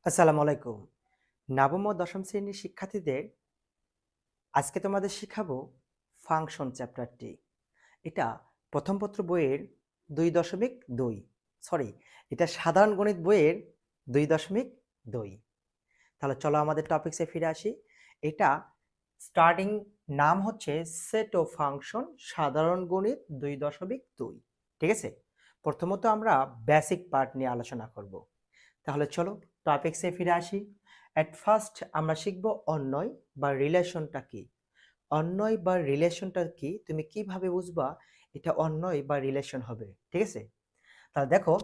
আসসালামু আলাইকুম। নবম ও দশম শ্রেণীর শিক্ষার্থীদের আজকে তোমাদের শিখাবো ফাংশন চ্যাপ্টারটি। এটা প্রথম পত্র বইয়ের 2.2 সরি, এটা সাধারণ গণিত বইয়ের 2.2। তাহলে চলো আমাদের টপিকসে ফিরে আসি। এটা স্টার্টিং নাম হচ্ছে সেট ও ফাংশন সাধারণ গণিত 2.2। ঠিক আছে, প্রথমত আমরা বেসিক পার্ট নিয়ে আলোচনা করব। তাহলে চলো টপিকসে ফিরে আসি। এট ফার্স্ট আমরা শিখব অন্বয় বা রিলেশনটা কি। অন্বয় বা রিলেশনটা কি, তুমি কিভাবে বুঝবা এটা অন্বয় বা রিলেশন হবে। ঠিক আছে, তাহলে দেখো,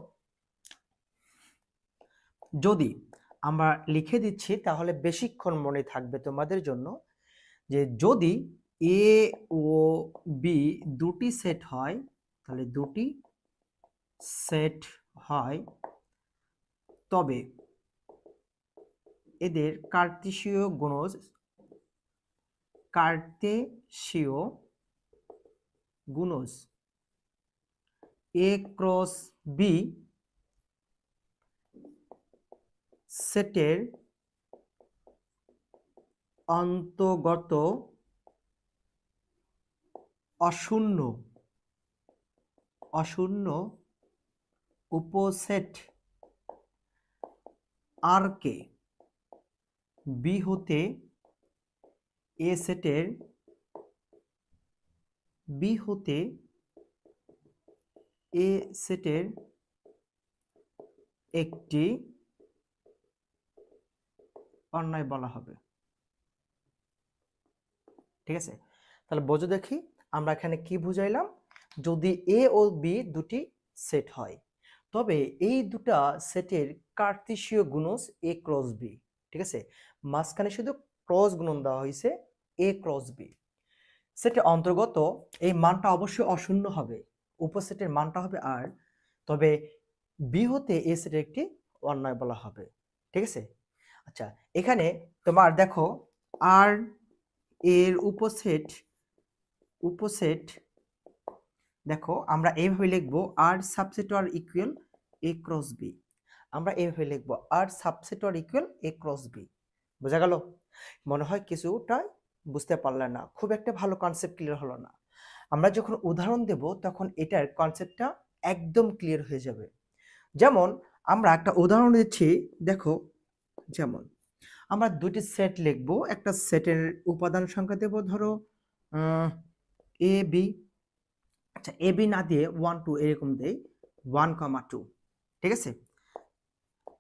যদি আমরা লিখে দিচ্ছি তাহলে বেশিক্ষণ মনে থাকবে তোমাদের জন্য, যে যদি এ ও বি দুটি সেট হয়, তাহলে দুটি সেট হয়, তবে এদের কার্তেশীয় গুণজ এ ক্রস বি সেটের অন্তর্গত অশূন্য উপসেট আর কে বি হতে এ সেটের একটি অন্যয় বলা হবে। ঠিক আছে, তাহলে বোঝো দেখি আমরা এখানে কি বুঝাইলাম। যদি এ ও বি দুটি সেট হয়, তবে এই দুটা সেটের কার্তেশীয় গুণজ এ ক্রস বি। ঠিক আছে, মাঝখানে শুধু ক্রস গুণন দেওয়া হয়েছে, এ ক্রস বি সেটের অন্তর্গত। এই মানটা অবশ্যই অশূন্য হবে, উপসেটের মানটা হবে আর, তবে বি হতে এ সেটের একটি অন্যয় বলা হবে। ঠিক আছে, আচ্ছা এখানে তোমার দেখো আর এর উপসেট দেখো আমরা এইভাবে লিখবো, আর সাবসেট আর ইকুয়াল এ ক্রস বি। আমরা এইভাবে লিখবো, আর সাবসেট আর ইকুয়াল এ ক্রস বি। বোঝা গেল? মনে হয় কিছুটা বুঝতে পারলে না, খুব একটা ভালো কনসেপ্ট ক্লিয়ার হলো না। আমরা যখন উদাহরণ দেব তখন এটার কনসেপ্টটা একদম ক্লিয়ার হয়ে যাবে। যেমন আমরা একটা উদাহরণ দিচ্ছি, দেখো, যেমন আমরা দুটি সেট লিখবো, একটা সেটের উপাদান সংখ্যা দেব ধরো এ বি। আচ্ছা, এ বি না দিয়ে 1 2 এরকম দেই, 1,2। ঠিক আছে,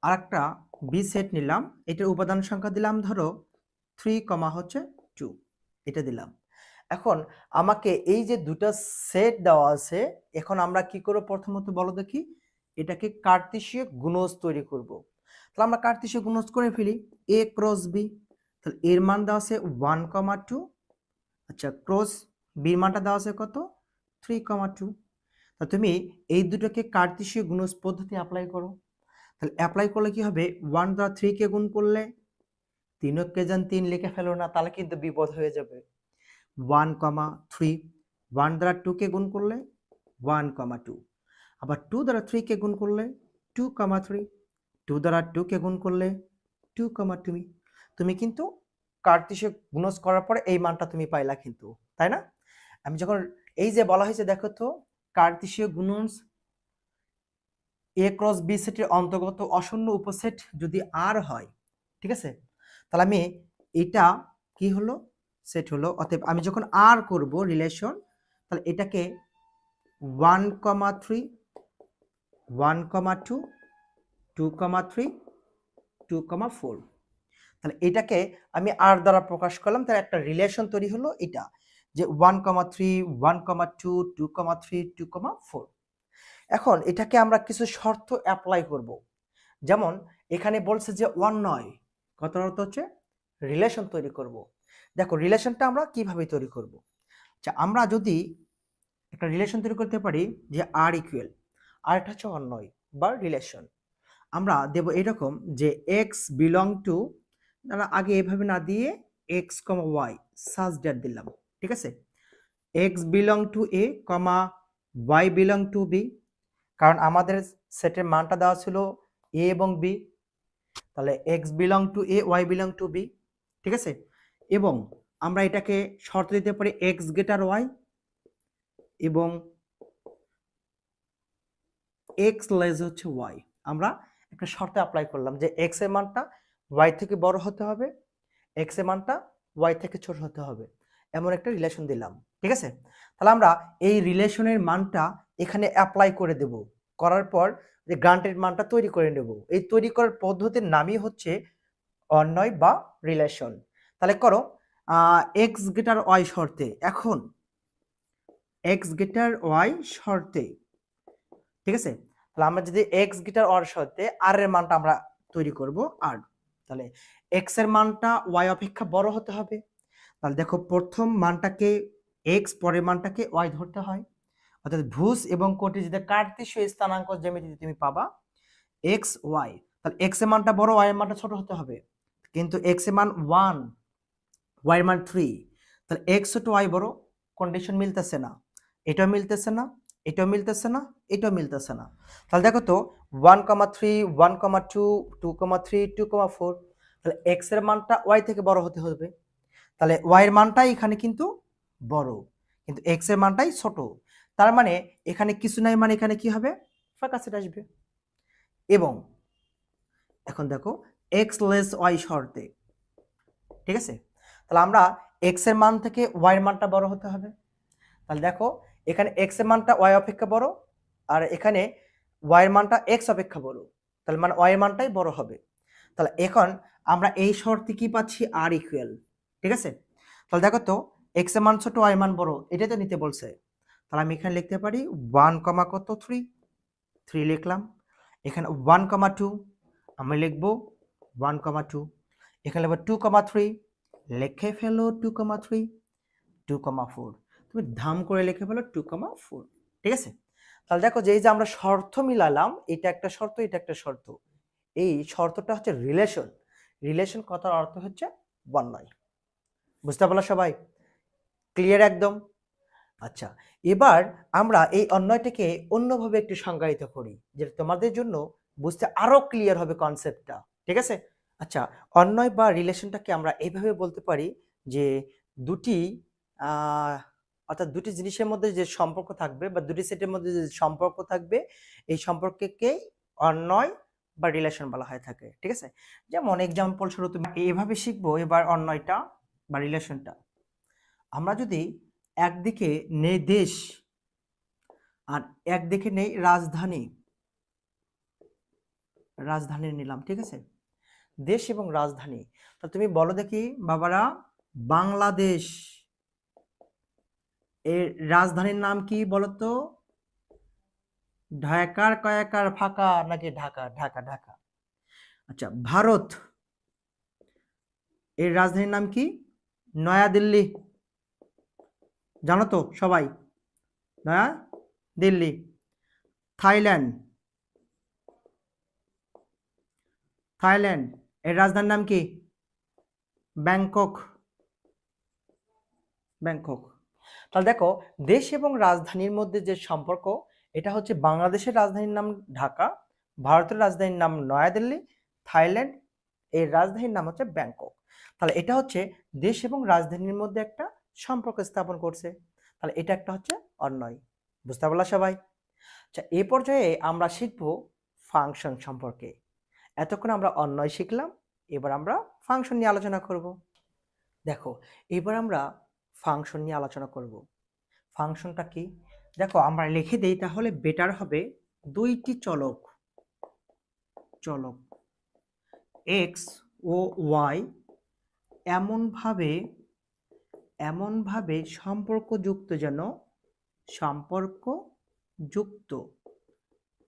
আর একটা বি সেট নিলাম, এটার উপাদান সংখ্যা দিলাম ধরো 3,2, এটা দিলাম। এখন আমাকে এই যে দুটা সেট দেওয়া আছে, এখন আমরা কি করব প্রথমত বলো দেখি, এটাকে কার্তেশীয় গুণজ তৈরি করব। তাহলে আমরা কার্তেশীয় গুণজ করে ফেলি, এ ক্রস বি। তাহলে এর মান দেওয়া আছে 1,2, আচ্ছা ক্রস বির মানটা দেওয়া আছে কত, 3,2। তা তুমি এই দুটোকে কার্তেশীয় গুণজ পদ্ধতি অ্যাপ্লাই করো। তাহলে অ্যাপ্লাই করলে কি হবে, 1 দ্বারা 3 কে গুণ করলে, 3 কে যেন 3 লিখে ফেলো না, তাহলে কিন্তু বিপদ হয়ে যাবে। 1,3, 1 দ্বারা 2 কে গুণ করলে 1,2, আবার 2 দ্বারা 3 কে গুণ করলে 2,3, 2 দ্বারা 2 কে গুণ করলে 2,2। তুমি কিন্তু কার্তেশীয় গুণজ করার পরে এই মানটা তুমি পাইলা কিন্তু, তাই না? আমি যখন এই যে বলা হয়েছে দেখো তো, কার্তেশীয় গুণজ এ ক্রস বি সেটের অন্তর্গত অশূন্য উপসেট যদি আর হয়, ঠিক আছে, তাহলে আমি এটা কি হলো, সেট হলো। অতএব আমি যখন আর করব রিলেশন, তাহলে এটাকে 1,3, 1,2, 2,3, 2,4, তাহলে এটাকে আমি আর দ্বারা প্রকাশ করলাম, তার একটা রিলেশন তৈরি হলো এটা, যে 1,3, 1,2, 2,3, 2,4। এখন এটাকে আমরা কিছু শর্ত অ্যাপ্লাই করব। যেমন এখানে বলছে যে অন্যয়, কথার অর্থ হচ্ছে রিলেশন তৈরি করব। দেখো রিলেশনটা আমরা কিভাবে তৈরি করব। আচ্ছা, আমরা যদি একটা রিলেশন তৈরি করতে পারি যে আর ইকুয়াল, আর এটা হচ্ছে অন্যয় বা রিলেশন, আমরা দেব এরকম যে এক্স বিলং টু, আগে এভাবে না দিয়ে x comma Y such that দিলাম। ঠিক আছে, x belong to A comma y belong to B, কারণ আমাদের সেটের মানটা দেওয়া ছিল এ এবং বি। তাহলে x belong to A, y belong to B, ঠিক আছে। এবং আমরা এটাকে শর্ত দিতে পারি এক্স গ্রেটার ওয়াই এবং এক্স লেস হচ্ছে ওয়াই। আমরা একটা শর্তে অ্যাপ্লাই করলাম যে এক্স এর মানটা ওয়াই থেকে বড় হতে হবে, এক্স এর মানটা ওয়াই থেকে ছোট হতে হবে, এমন একটা রিলেশন দিলাম, ঠিক আছে। তাহলে আমরা এই রিলেশনের মানটা এখানে অ্যাপ্লাই করে দেব, করার পর যে গ্রান্টেড মানটা তৈরি করে নেব। এই তৈরি করার পদ্ধতির নামই হচ্ছে অন্বয় বা রিলেশন। তাহলে করো এক্স গ্রেটার ওয়াই শর্তে, এখন এক্স গ্রেটার ওয়াই শর্তে, ঠিক আছে। তাহলে আমরা যদি এক্স গ্রেটার ওয়াই শর্তে আর এর মানটা আমরা তৈরি করব আর, তাহলে এক্স এর মানটা ওয়াই অপেক্ষা বড় হতে হবে। তাহলে দেখো প্রথম মানটাকে এক্স, পরের মানটাকে ওয়াই ধরতে হয়, অর্থাৎ ভুজ এবং কোটি যদি কার্তেশীয় স্থানাঙ্ক জ্যামিতিতে তুমি পাবা এক্স ওয়াই, তাহলে এক্স এর মানটা বড়, ওয়াই এর মানটা ছোট হতে হবে। কিন্তু এক্স এর মান 1, ওয়াই এর মান 3, তাহলে এক্স ছোট ওয়াই বড়, কন্ডিশন মিলতেছে না, এটাও মিলতেছে না, এটাও মিলতেছে না, এটাও মিলতেছে না। তাহলে দেখো তো 1,3, 1,2, 2,3, 2,4, তাহলে এক্স এর মানটা ওয়াই থেকে বড় হতে হবে, তাহলে ওয়াই এর মানটাই এখানে কিন্তু বড়, কিন্তু এক্স এর মানটাই ছোট। তার মানে এখানে কিছু নাই, মানে এখানে কি হবে, ফাঁকা সেট আসবে। এবং এখন দেখো এক্স লেস ওয়াই শর্তে, ঠিক আছে। তাহলে আমরা এক্স এর মান থেকে ওয়াই এর মানটা বড় হতে হবে। তাহলে দেখো এখানে এক্স এর মানটা ওয়াই অপেক্ষা বড়, আর এখানে ওয়াই এর মানটা এক্স অপেক্ষা বড়, তাহলে মানে ওয়াই এর মানটাই বড় হবে। তাহলে এখন আমরা এই শর্তে কি পাচ্ছি, আর ইকুয়াল, ঠিক আছে। তাহলে দেখো তো এক্স এর মান ছোট, ওয়াই এর মান বড়, এটাই তো নিতে বলছে। তাহলে আমি এখানে লিখতে পারি 1,3 লিখলাম, এখানে 1,2 আমি লিখবো 1,2, এখানে লিখবো 2,3, লিখে ফেলো 2,3, 2,4, তুমি ধাম করে লিখে ফেলো 2,4, ঠিক আছে। তাহলে দেখো যে এই যে আমরা শর্ত মিলালাম, এটা একটা শর্ত, এটা একটা শর্ত, এই শর্তটা হচ্ছে রিলেশন। রিলেশন কথার অর্থ হচ্ছে বর্ণয়। বুঝতে পারলো সবাই? ক্লিয়ার একদম? আচ্ছা, এবার আমরা এই অন্যয়টাকে অন্যভাবে একটু সংজ্ঞায়িত করি, যেটা তোমাদের জন্য বুঝতে আরো ক্লিয়ার হবে কনসেপ্টটা, ঠিক আছে। আচ্ছা, অন্যয় বা রিলেশনটাকে আমরা এইভাবে বলতে পারি যে দুটি আহ অর্থাৎ দুটি জিনিসের মধ্যে যে সম্পর্ক থাকবে বা দুটি সেটের মধ্যে যে সম্পর্ক থাকবে, এই সম্পর্ককেই অন্যয় বা রিলেশন বলা হয়ে থাকে, ঠিক আছে। যেমন এক্সাম্পল স্বরূপ তুমি এইভাবে শিখবো এবার অন্যয়টা বা রিলেশনটা। আমরা যদি একদিকে নেই দেশ আর একদিকে নেই রাজধানী, রাজধানী নিলাম, ঠিক আছে, দেশ এবং রাজধানী। তো তুমি বলো দেখি বাবারা, বাংলাদেশ এর রাজধানীর নাম কি বলতো? ঢাকার কয়াকার ফাঁকা নাকি ঢাকা? ঢাকা, ঢাকা। আচ্ছা, ভারত এর রাজধানীর নাম কি? নয়াদিল্লি, জানো তো সবাই, নয়া দিল্লি। থাইল্যান্ড, থাইল্যান্ড এর রাজধানীর নাম কি? Bangkok, Bangkok. তাহলে দেখো দেশ এবং রাজধানীর মধ্যে যে সম্পর্ক, এটা হচ্ছে বাংলাদেশের রাজধানীর নাম ঢাকা, ভারতের রাজধানীর নাম নয়াদিল্লি, থাইল্যান্ড এর রাজধানীর নাম হচ্ছে ব্যাংকক। তাহলে এটা হচ্ছে দেশ এবং রাজধানীর মধ্যে একটা সম্পর্ক স্থাপন করছে, তাহলে এটা একটা হচ্ছে অন্যয়। বুঝতে পারলা সবাই? আচ্ছা, এই পর্যায়ে আমরা শিখব ফাংশন সম্পর্কে। এতক্ষণ আমরা অন্যয় শিখলাম, এবার আমরা ফাংশন নিয়ে আলোচনা করব। দেখো এবার আমরা ফাংশন নিয়ে আলোচনা করব। ফাংশনটা কি? দেখো আমরা লিখে দেই তাহলে বেটার হবে, দুইটি চলক, চলক এক্স ও ওয়াই এমনভাবে এমনভাবে সম্পর্কযুক্ত যেন, সম্পর্কযুক্ত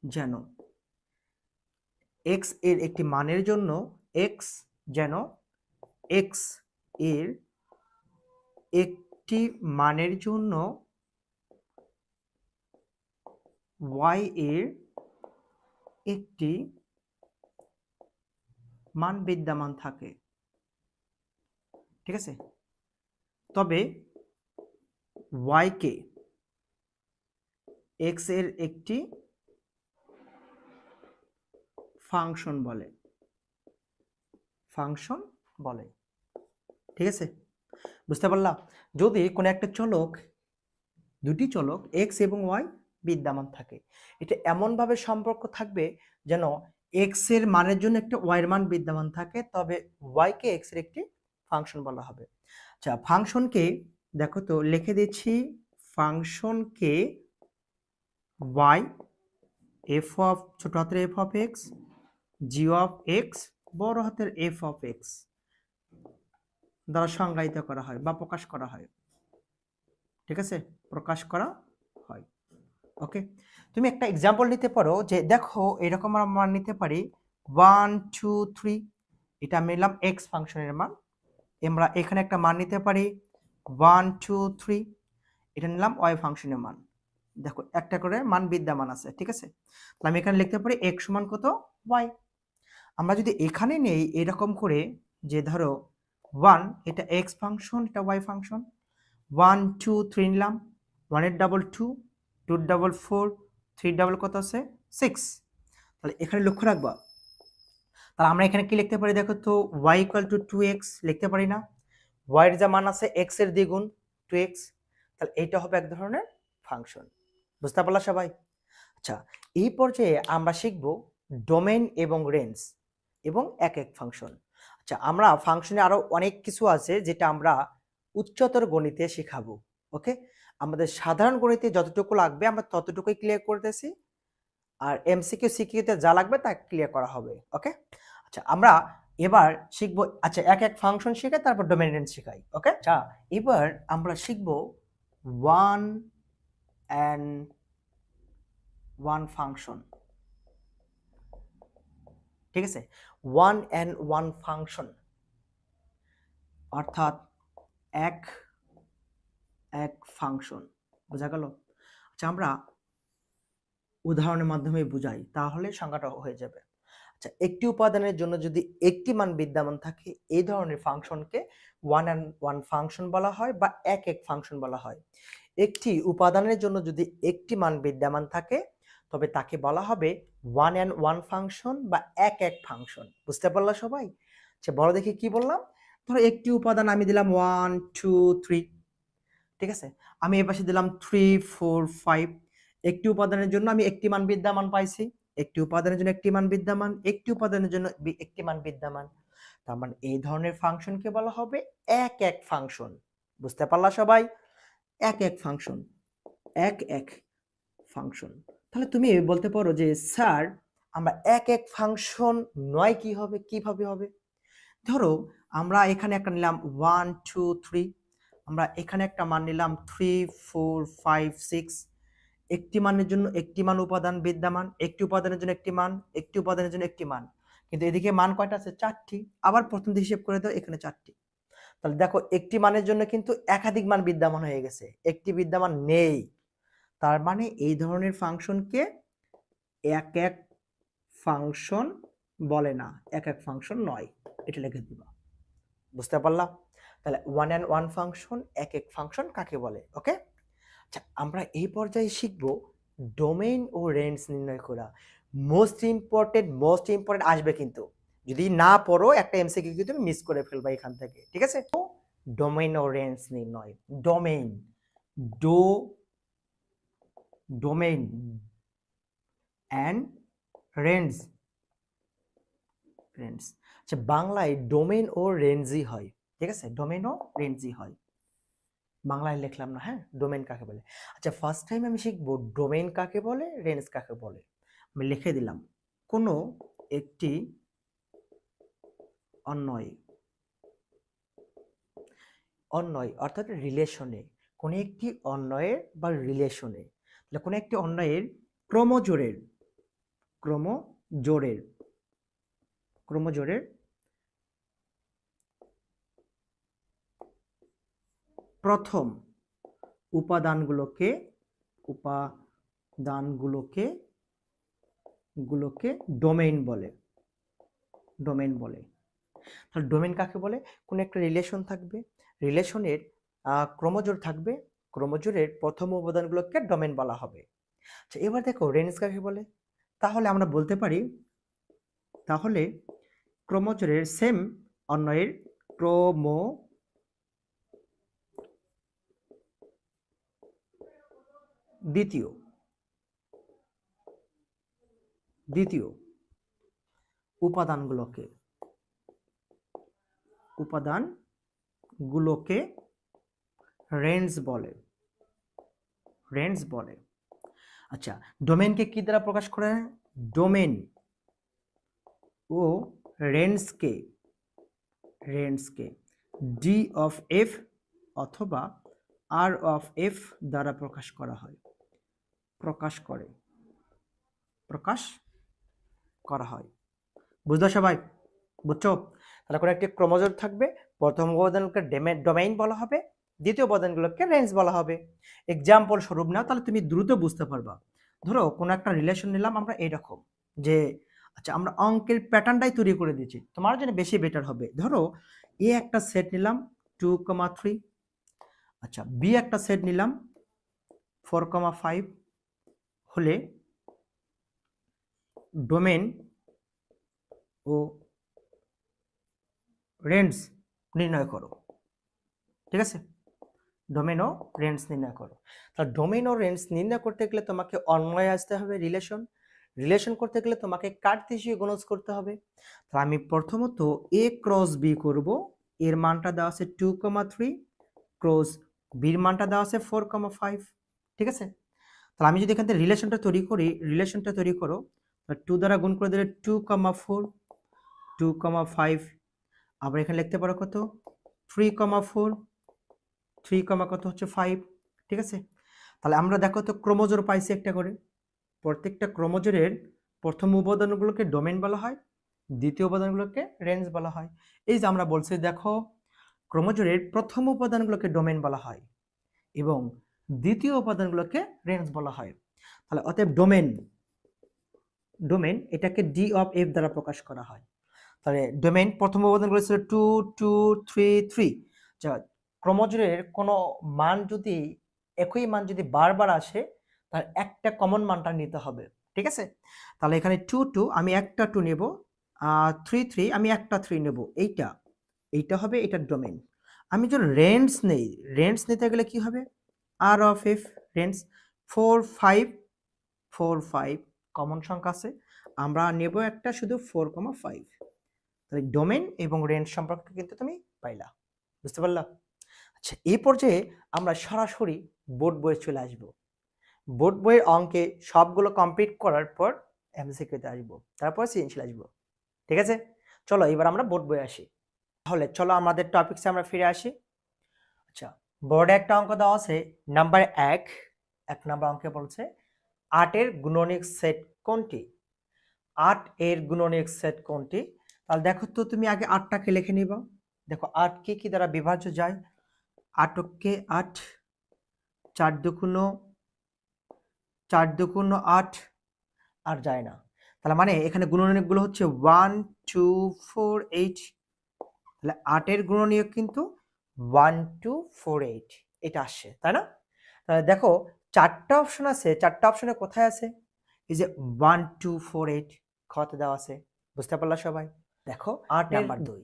যেন এক্স এর একটি মানের জন্য, এক্স যেন এক্স এর একটি মানের জন্য ওয়াই এর একটি মান বিদ্যমান থাকে, ঠিক আছে। তবে ওয়াই কে এক্স এর একটি ফাংশন বলে, ফাংশন বলে। ঠিক আছে, বুঝতে পারলাম? যদি কোনো একটা চলক, দুটি চলক এক্স এবং ওয়াই বিদ্যমান থাকে, এটা এমনভাবে সম্পর্ক থাকবে যেন এক্স এর মানের জন্য একটা ওয়াই এর মান বিদ্যমান থাকে, তবে ওয়াই কে এক্স এর একটি ফাংশন বলা হবে। আচ্ছা, ফাংশনকে দেখো তো লিখে দিচ্ছি, ফাংশনকে ওয়াই এফ অফ ছোট হাতের F of x, G of x, বড় হাতের এফ অফ এক্স দ্বারা সংজ্ঞায়িত করা হয় বা প্রকাশ করা হয়। ঠিক আছে, প্রকাশ করা হয়। ওকে, তুমি একটা এক্সাম্পল নিতে পারো যে দেখো এরকম আমরা নিতে পারি 1 2 3, এটা আমি নিলাম এক্স ফাংশনের মান। আমরা এখানে একটা মান নিতে পারি 1 2 3, এটা নিলাম ওয়াই ফাংশনের মান। দেখো একটা করে মান বিদ্যমান আছে। ঠিক আছে, তাহলে আমি এখানে লিখতে পারি এক্স সমান কত, ওয়াই। আমরা যদি এখানে নেই এরকম করে যে ধরো 1 এটা এক্স ফাংশন, এটা ওয়াই ফাংশন, 1 2 3 নিলাম, 1 এর ডাবল 2, 2 এর ডাবল 4, 3 এর ডাবল কত আছে 6। তাহলে এখানে লক্ষ্য রাখবা, তাহলে আমরা এখানে কি লিখতে পারি দেখো তো, y ইকুয়াল টু 2x লিখতে পারি না? y এর যা মান আছে x এর দ্বিগুণ 2x, তাহলে এইটা হবে এক ধরনের ফাংশন। বুঝতে পারলা সবাই? আচ্ছা, এই পর্যায়ে আমরা শিখব ডোমেইন এবং রেঞ্জ এবং এক এক ফাংশন। আচ্ছা, আমরা ফাংশনে আরো অনেক কিছু আছে যেটা আমরা উচ্চতর গণিতে শেখাবো। ওকে, আমাদের সাধারণ গণিতে যতটুকু লাগবে আমরা ততটুকুই ক্লিয়ার করতেছি, আর এমসিকিউ সিকিউতে যা লাগবে তা ক্লিয়ার করা হবে। ওকে, আচ্ছা আমরা এবার শিখব, আচ্ছা এক এক ফাংশন শিখে তারপর ডোমেইন রেঞ্জ শেখাই। ওকে, আচ্ছা এবার আমরা শিখব ওয়ান অ্যান্ড ওয়ান ফাংশন। ঠিক আছে, ওয়ান অ্যান্ড ওয়ান ফাংশন অর্থাৎ এক এক ফাংশন। বোঝা গেল? আচ্ছা, আমরা উদাহরণের মাধ্যমে বুঝাই তাহলে সংজ্ঞাটা হয়ে যাবে। আচ্ছা, একটি উপাদানের জন্য যদি একটি মান বিদ্যমান থাকে এই ধরনের ফাংশনকে ওয়ান অ্যান্ড ওয়ান ফাংশন বলা হয় বা এক এক ফাংশন বলা হয়। একটি উপাদানের জন্য যদি একটি মান বিদ্যমান থাকে তবে তাকে বলা হবে ওয়ান অ্যান্ড ওয়ান ফাংশন বা এক এক ফাংশন। বুঝতে পারলা সবাই? আচ্ছা, বড় দেখি কি বললাম। ধরো একটি উপাদান আমি দিলাম 1 2 3, ঠিক আছে, আমি এর পাশে দিলাম 3 4 5। একটি উপাদানের জন্য আমি একটি মান বিদ্যমান পাইছি, একটি উপাদানের জন্য একটি মান বিদ্যমান, একটি উপাদানের জন্য একটি মান বিদ্যমান। তার মানে এই ধরনের ফাংশনকে বলা হবে এক এক ফাংশন। বুঝতে পারলা সবাই? এক এক ফাংশন, এক এক ফাংশন। তাহলে তুমি বলতে পারো যে স্যার আমরা এক এক ফাংশন নয় কি হবে, কিভাবে হবে? ধরো আমরা এখানে একটা নিলাম 1 2 3, আমরা এখানে একটা মান নিলাম 3 4 5 6। একটি মানের জন্য একটি মান উপাদান বিদ্যমান, একটি উপাদানের জন্য একটি মান, একটি উপাদানের জন্য একটি মান, কিন্তু এদিকে মান কয়টা আছে? 4টি। আবার প্রথম দিয়ে হিসেব করে দাও, এখানে 4টি। তাহলে দেখো একটি মানের জন্য কিন্তু একাধিক মান বিদ্যমান হয়ে গেছে, একটি বিদ্যমান নেই। তার মানে এই ধরনের ফাংশনকে এক এক ফাংশন বলে না, এক এক ফাংশন নয়, এটা লিখে দিবা। বুঝতে পারলাম? তাহলে ওয়ান অ্যান্ড ওয়ান ফাংশন, এক এক ফাংশন কাকে বলে? ওকে, আচ্ছা আমরা এই পর্যায়ে শিখব ডোমেইন ও রেঞ্জ নির্ণয় করা। মোস্ট ইম্পর্টেন্ট আসবে, কিন্তু যদি না পড়ো একটা এমসিকিউ কিন্তু তুমি মিস করে ফেলবা এখান থেকে। ঠিক আছে, তো ডোমেইন ও রেঞ্জ নির্ণয়। Domain, domain and range, range. আচ্ছা, বাংলায় ডোমেইন ও রেঞ্জই হয়। ঠিক আছে, ডোমেইন ও রেঞ্জই হয়, বাংলায় লিখলাম না। হ্যাঁ, ডোমেইন কাকে বলে। আচ্ছা, ফার্স্ট টাইম আমি শিখবো ডোমেইন কাকে বলে, রেঞ্জ কাকে বলে। আমি লিখে দিলাম, কোনো একটি অন্বয়, অন্বয় অর্থাৎ রিলেশনে, কোনো একটি অন্বয়ের বা রিলেশনে, তাহলে কোনো একটি অন্বয়ের ক্রমজোড়ের, ক্রমজোড়ের, ক্রমজোড়ের প্রথম উপাদানগুলোকে ডোমেইন বলে, ডোমেইন বলে। তাহলে ডোমেইন কাকে বলে? কোনো একটা রিলেশন থাকবে, রিলেশনের ক্রমজোড় থাকবে, ক্রমজোড়ের প্রথম উপাদানগুলোকে ডোমেইন বলা হবে। আচ্ছা, এবার দেখো রেঞ্জ কাকে বলে। তাহলে আমরা বলতে পারি, তাহলে ক্রোমোজোরের সেম অন্বয়ের দ্বিতীয় দ্বিতীয় উপাদানগুলোকে রেঞ্জ বলে। আচ্ছা, ডোমেনকে কি দ্বারা প্রকাশ করে? ডোমেন ও রেঞ্জকে ডি অফ এফ অথবা আর অফ এফ দ্বারা প্রকাশ করা হয়। বুঝলো সবাই? বুঝছো? তাহলে কোনো একটি ক্রোমোজোম থাকবে, প্রথম উপাদানকে ডোমেইন বলা হবে, দ্বিতীয় উপাদানগুলোকে রেঞ্জ বলা হবে। এক্সাম্পল স্বরূপ নাও, তাহলে তুমি দ্রুত বুঝতে পারবা। ধরো কোনো একটা রিলেশন নিলাম আমরা এরকম, যে আচ্ছা আমরা অঙ্কের প্যাটার্নটাই তৈরি করে দিচ্ছি, তোমার জন্য বেশি বেটার হবে। ধরো এ একটা সেট নিলাম 2,3, আচ্ছা বি একটা সেট নিলাম 4,5 হলে ডোমেন ও রেঞ্জ নির্ণয় করো। ঠিক আছে, ডোমেন ও রেঞ্জ নির্ণয় করো। তাহলে ডোমেন ও রেঞ্জ নির্ণয় করতে গেলে তোমাকে অন্বয়ে আসতে হবে, রিলেশন করতে গেলে তোমাকে কার্তেশীয় গুণজ করতে হবে। তাহলে আমি প্রথমত এ ক্রস বি করব, এর মানটা দেওয়া আছে 2,3, ক্রস বির মানটা দেওয়া আছে 4,5। ঠিক আছে, তাহলে আমি যদি এখান থেকে রিলেশনটা তৈরি করো, 2 দ্বারা গুণ করে দিলে 2,4, 2,5, আবার এখানে লিখতে পারো কত 3,4, 3, কত হচ্ছে 5। ঠিক আছে, তাহলে আমরা দেখো তো ক্রোমোজোর পাইছি একটা করে, প্রত্যেকটা ক্রোমোজোরের প্রথম উপাদানগুলোকে ডোমেন বলা হয়, দ্বিতীয় উপাদানগুলোকে রেঞ্জ বলা হয়। এই যে আমরা বলছি দেখো ক্রোমোজোরের প্রথম উপাদানগুলোকে ডোমেন বলা হয় এবং দ্বিতীয় উপাদানগুলোকে রেঞ্জ বলা হয়। তাহলে অতএব ডোমেন এটাকে ডি অফ এফ দ্বারা প্রকাশ করা হয়। তাহলে ডোমেন প্রথম উপাদানগুলো ছিল 2, 2, 3, 3। ক্রোমোজোরের কোনো মান যদি একই মান যদি বারবার আসে, তাহলে একটা কমন মানটা নিতে হবে। ঠিক আছে, তাহলে এখানে 2, 2 আমি একটা 2 নেব, 3, 3 আমি একটা 3 নেব, এইটা হবে এটার ডোমেন। আমি যদি রেঞ্জ নিতে গেলে কি হবে? আর অফ এফ রেঞ্জ 4, 5, 4, 5 কমন সংখ্যা আছে, আমরা নেব একটা শুধু 4,5। তাহলে ডোমেন এবং রেঞ্জ সম্পর্কে কিন্তু তুমি পাইলা, বুঝতে পারলা? আচ্ছা, এই পর্যায়ে আমরা সরাসরি বোর্ড বইয়ে চলে আসব। বোর্ড বইয়ের অঙ্কে সবগুলো কমপ্লিট করার পর এমসিকিউতে আসবো, তারপর সৃজনশীল আসবো। ঠিক আছে, চলো এবার আমরা বোর্ড বইয়ে আসি। তাহলে চলো আমাদের টপিকসে আমরা ফিরে আসি। আচ্ছা, বোর্ডে একটা অঙ্ক দেওয়া আছে নাম্বার 1 নাম্বার অঙ্কে বলছে 8 এর গুণনীয়ক সেট কোনটি? 8 এর গুণনীয়ক সেট কোনটি? তাহলে দেখো তো তুমি আগে 8টাকে লিখে নিবা। দেখো 8 কি দ্বারা বিভাজ্য যায়? 8কে 8, 4 দুগুণ 8 আর যায় না। তাহলে মানে এখানে গুণনীয়কগুলো হচ্ছে 1, 2, 4, 8। তাহলে 8 এর গুণনীয়ক কিন্তু 1, 2, 4, 8 এটা আসছে, তাই না? তাহলে দেখো 4টা অপশন আছে, 4টা অপশনে কোথায় আছে? এই যে 1, 2, 4, 8 খতে দেওয়া আছে। বুঝতে পারলা সবাই? দেখো 8 নাম্বার 2,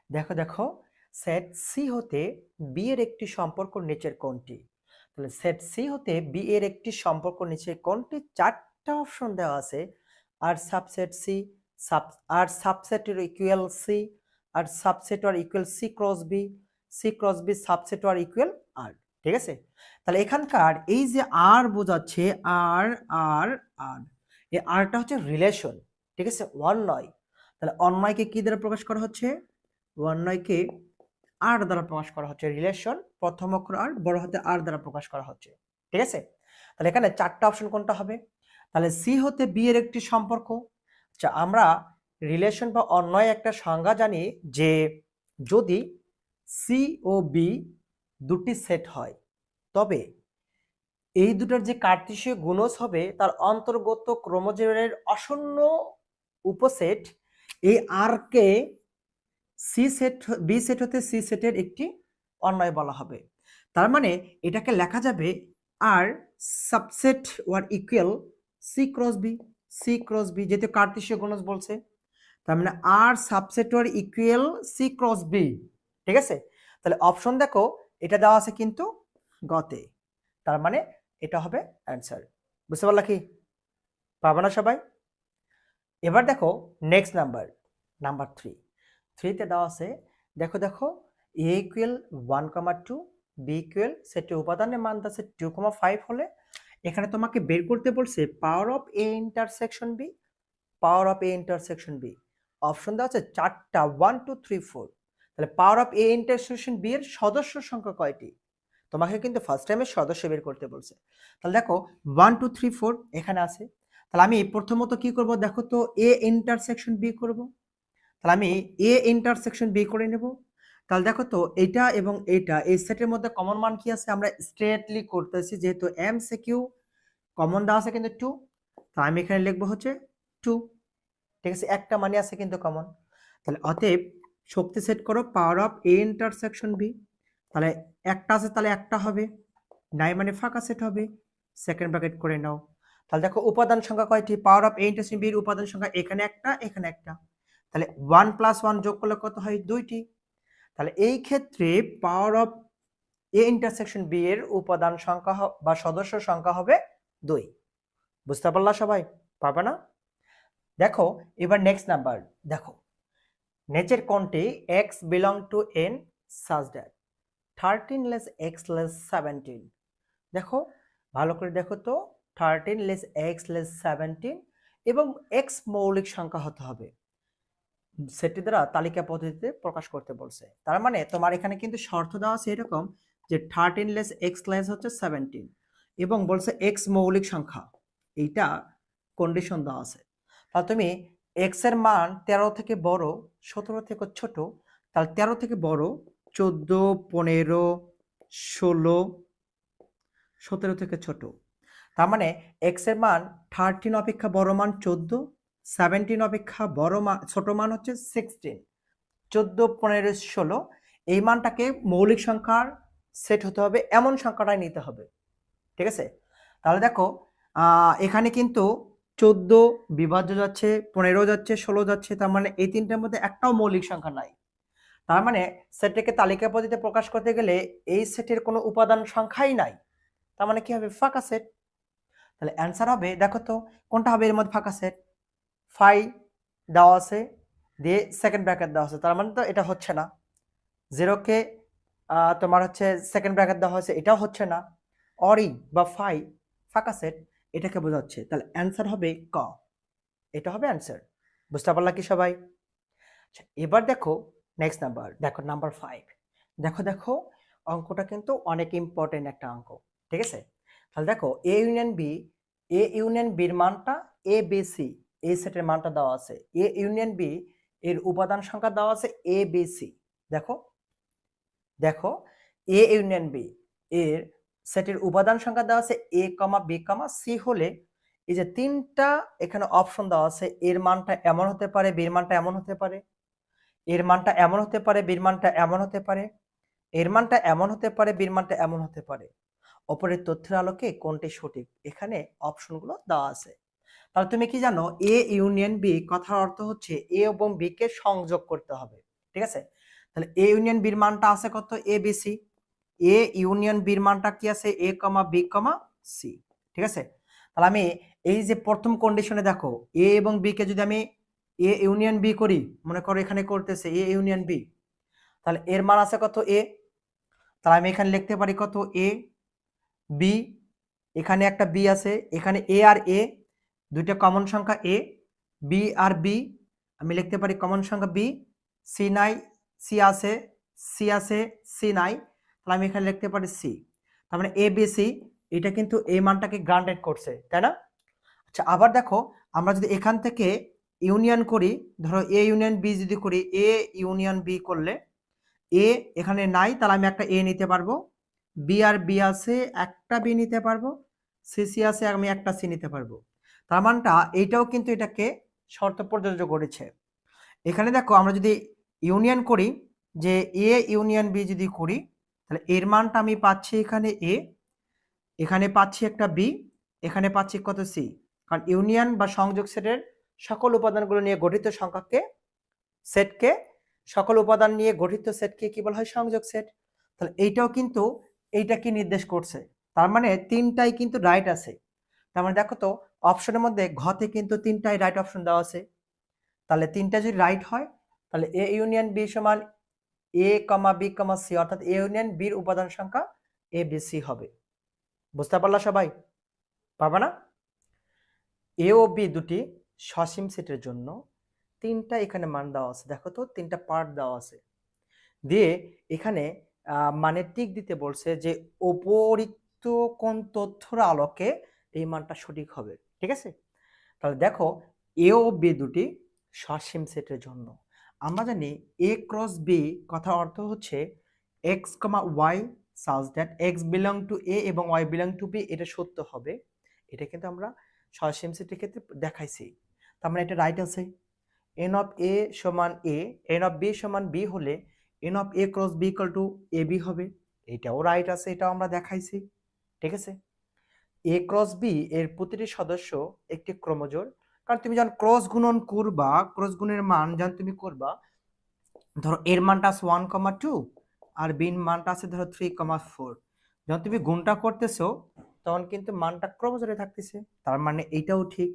দেখো সেট সি হতে বি এর একটি সম্পর্ক নিচের কোনটি? তাহলে সেট সি হতে বি এর একটি সম্পর্ক নিচের কোনটি? 4টা অপশন দেওয়া আছে, আর সাবসেট সি, আর সাবসেটের ইকুয়াল সি, আর সাবসেট আর equal C cross B subset আর ইকুয়াল আর। ঠিক আছে, তাহলে এখানকার এই যে আর বোঝাচ্ছে আর আর আর, এই আরটা হচ্ছে রিলেশন। ঠিক আছে, অন্বয়। তাহলে অন্বয়কে কি দ্বারা প্রকাশ করা হচ্ছে? অন্বয়কে আর দ্বারা প্রকাশ করা হচ্ছে, রিলেশন প্রথম অক্ষর আর বড় হাতে আর দ্বারা প্রকাশ করা হচ্ছে। ঠিক আছে, তাহলে এখানে 4টা অপশন কোনটা হবে? তাহলে সি হতে বি এর একটি সম্পর্ক। আচ্ছা, আমরা রিলেশন বা অন্বয় একটা সংজ্ঞা জানি যে যদি সি ও বি দুটি সেট হয়, তবে এই দুটার যে কার্তেশীয় গুণজ হবে তার অন্তর্গত ক্রোমোজোমের আসন্ন উপসেট এই আর K she said B set হতে সি সেটের একটি অন্বয় বলা হবে। তার মানে এটাকে লেখা যাবে R subset or equal C cross B যেহেতু কার্তেশীয় গুণজ বলছে। তার মানে R subset or equal C cross B, ঠিক আছে। তাহলে অপশন দেখো এটা দেওয়া আছে কিন্তু গতে, তার মানে এটা হবে অ্যান্সার। বুঝতে পারলা কি? পাবো না সবাই? এবার দেখো নেক্সট নাম্বার, নাম্বার 3। 3তে দেওয়া আছে, দেখো দেখো এ ইকুয়াল 1,2, বি ইকুয়াল সেটের উপাদানের মান আছে 2,5 হলে এখানে তোমাকে বের করতে বলছে power of A intersection B, power of A intersection B. Option দেওয়া আছে 4টা, 1 2 3 4। তাহলে power of A intersection B এর সদস্য সংখ্যা কয়টি? তোমাকে কিন্তু ফার্স্ট টাইমে সদস্য বের করতে বলছে। তাহলে দেখো 1 2 3 4 এখানে আছে। তাহলে আমি প্রথমত কি করব, দেখো তো এ ইন্টারসেকশন বি করব। তাহলে আমি এ ইন্টারসেকশন বি করে নেব। তাহলে দেখো তো এটা এবং এটা এই সেটের মধ্যে কমন মান কি আছে, আমরা স্ট্রেটলি করতেছি যেহেতু এমসিকিউ কমন দেওয়া আছে কিন্তু 2, তাই আমি এখানে লিখবো হচ্ছে 2, ঠিক আছে। একটা মানে আছে কিন্তু কমন। তাহলে অতএব শক্তি সেট করো power of A intersection B. তাহলে একটা আছে তাহলে একটা হবে, নাই মানে ফাঁকা সেট হবে, সেকেন্ড ব্র্যাকেট করে নাও। তাহলে দেখো উপাদান সংখ্যা কয়টি, power of A intersection B এর উপাদান সংখ্যা এখানে একটা এখানে একটা, তাহলে 1 + 1 যোগ করলে কত হয়, 2টি। তাহলে এই ক্ষেত্রে power of A intersection B এর উপাদান সংখ্যা বা সদস্য সংখ্যা হবে 2। বুঝতে পারলা সবাই? পারবে না? দেখো এবার নেক্সট নাম্বার, দেখো নেচের কোনটি x belong to n such that 13 less x less 17। দেখো ভালো করে দেখো তো, 13 less x less 17 এবং x মৌলিক সংখ্যা হতে হবে, সেটি দ্বারা তালিকা পদ্ধতিতে প্রকাশ করতে বলছে। তার মানে তোমার এখানে কিন্তু শর্ত দেওয়া আছে এরকম যে 13 লেস x লেস হচ্ছে 17 এবং বলছে x মৌলিক সংখ্যা, এইটা কন্ডিশন দেওয়া আছে। তাহলে তুমি x এর মান 13 থেকে বড়, 17 থেকে ছোট, তাহলে 13 থেকে বড় 14 15 16, 17 থেকে ছোট, তার মানে x এর মান 13 অপেক্ষা বড় মান 14, 17 অপেক্ষা বড় মান ছোট মান হচ্ছে 16, 14 15 16। এই মানটাকে মৌলিক সংখ্যার সেট হতে হবে, এমন সংখ্যাটাই নিতে হবে, ঠিক আছে। তাহলে দেখো এখানে কিন্তু 14 বিভাজ্য যাচ্ছে, 15 যাচ্ছে, 16 যাচ্ছে, তার মানে এই তিনটার মধ্যে একটাও মৌলিক সংখ্যা নাই। তার মানে সেটটাকে তালিকা পদ্ধতিতে প্রকাশ করতে গেলে এই সেটের কোনো উপাদান সংখ্যাই নাই, তার মানে কি হবে, ফাঁকা সেট। তাহলে অ্যান্সার হবে, দেখো তো কোনটা হবে এর মধ্যে ফাঁকা সেট, 5 দেওয়া আছে দিয়ে সেকেন্ড ব্র্যাকেট দেওয়া আছে, তার মানে তো এটা হচ্ছে না। 0কে তোমার হচ্ছে সেকেন্ড ব্র্যাকেট দেওয়া হয়েছে, এটাও হচ্ছে না। অরি বা ফাঁকা সেট, এটাকে বোঝাচ্ছে। তাহলে অ্যান্সার হবে ক, এটা হবে অ্যান্সার। বুঝতে পারলা কি সবাই? আচ্ছা, এবার দেখো নেক্সট নাম্বার, দেখো নাম্বার 5। দেখো দেখো অঙ্কটা কিন্তু অনেক ইম্পর্টেন্ট একটা অঙ্ক, ঠিক আছে। তাহলে দেখো A union B, A union বির মানটা এ বি সি, এই সেটের মানটা দেওয়া আছে। এ ইউনিয়ন বি এর উপাদান সংখ্যা দেওয়া আছে এ বি সি। দেখো দেখো এ ইউনিয়ন বি এর সেটের উপাদান সংখ্যা দেওয়া আছে এ কমা বি কমা সি হলে এই যে তিনটা এখানে অপশন দেওয়া আছে, এর মানটা এমন হতে পারে, বির মানটা এমন হতে পারে, এর মানটা এমন হতে পারে, বির মানটা এমন হতে পারে, এর মানটা এমন হতে পারে, বির মানটা এমন হতে পারে। অপরের তথ্যের আলোকে কোনটি সঠিক, এখানে অপশনগুলো দেওয়া আছে। তাহলে তুমি কি জানো, এ ইউনিয়ন বি কথার অর্থ হচ্ছে এ এবং বি কে সংযোগ করতে হবে, ঠিক আছে। তাহলে এ ইউনিয়ন বির মানটা আছে কত, A B C. A union বির মানটা কি আছে, এ কমা বি কমা সি, ঠিক আছে। তাহলে আমি এই যে প্রথম কন্ডিশনে দেখো এ এবং বি কে যদি আমি এ ইউনিয়ন বি করি, মনে করো এখানে করতেছে এ ইউনিয়ন বি, তাহলে এর মান আছে কত এ, তাহলে আমি এখানে লিখতে পারি কত এ বি, এখানে একটা বি আছে, এখানে এ আর এ দুইটা কমন সংখ্যা এ, বি আর বি আমি লিখতে পারি কমন সংখ্যা বি, সি নাই, সি আছে, সি আছে, সি নাই, তাহলে আমি এখানে লিখতে পারি সি। তার মানে এ বি সি, এটা কিন্তু এই মানটাকে গ্রান্টেড করছে, তাই না? আচ্ছা আবার দেখো আমরা যদি এখান থেকে ইউনিয়ন করি, ধরো এ ইউনিয়ন বি যদি করি, এ ইউনিয়ন বি করলে এ এখানে নাই, তাহলে আমি একটা এ নিতে পারবো, বি আর বি আছে একটা বি নিতে পারবো, সি সি আছে আমি একটা সি নিতে পারবো। তার মানটা এইটাও কিন্তু এটাকে শর্ত প্রযোজ্য করেছে। এখানে দেখো আমরা যদি ইউনিয়ন করি, যে এ ইউনিয়ন বি যদি করি, তাহলে এর মানটা আমি পাচ্ছি এখানে এ, এখানে পাচ্ছি একটা বি, এখানে পাচ্ছি কত সি, কারণ ইউনিয়ন বা সংযোগ সেটের সকল উপাদানগুলো নিয়ে গঠিত সংখ্যাকে সেটকে সকল উপাদান নিয়ে গঠিত সেটকে কি বলা হয় সংযোগ সেট। তাহলে এইটাও কিন্তু এইটা কি নির্দেশ করছে, তার মানে তিনটাই কিন্তু রাইট আছে। তার মানে দেখো তো অপশনের মধ্যে ঘতে কিন্তু তিনটাই রাইট অপশন দেওয়া আছে, তাহলে তিনটা যদি রাইট হয় তাহলে এ ইউনিয়ন বি সমান এ কমা বি কমা সি, অর্থাৎ এ ইউনিয়ন বির উপাদান সংখ্যা এ বি সি হবে। বুঝতে পারলা সবাই? পারবা না? এ ও বি দুটি সসীম সেটের জন্য তিনটা এখানে মান দেওয়া আছে, দেখো তো তিনটা পার্ট দেওয়া আছে, দিয়ে এখানে মানে টিক দিতে বলছে যে উপরিক্ত কোন তথ্যের আলোকে এই মানটা সঠিক হবে। ঠিক আছে, তাহলে দেখো এ ও বি দুটি সসীম সেটের জন্য আমরা জানি এ ক্রস বি কথার অর্থ হচ্ছে X comma Y such that X belong to A এবং ওয়াই বিলং টু বি, এটা সত্য হবে। এটা কিন্তু আমরা সসীম সেটের ক্ষেত্রে দেখাইছি, তার মানে এটা রাইট আছে। এন অফ এ সমান এ, এন অফ বি সমান বি হলে n of A cross B equal to A B হবে, এটাও রাইট আছে, এটাও আমরা দেখাইছি। ঠিক আছে, এ ক্রস বি এর প্রতিটি সদস্য একটি ক্রমজোড়, কারণ তুমি যখন ক্রস গুণন করবা, ক্রস গুণের মান যখন তুমি করবা, ধরো এর মানটা আছে 1,2 আর বির মানটা আছে ধরো 3,4, যখন তুমি গুণটা করতেছো তখন কিন্তু মানটা ক্রমজোড়ে থাকতেছে, তার মানে এইটাও ঠিক।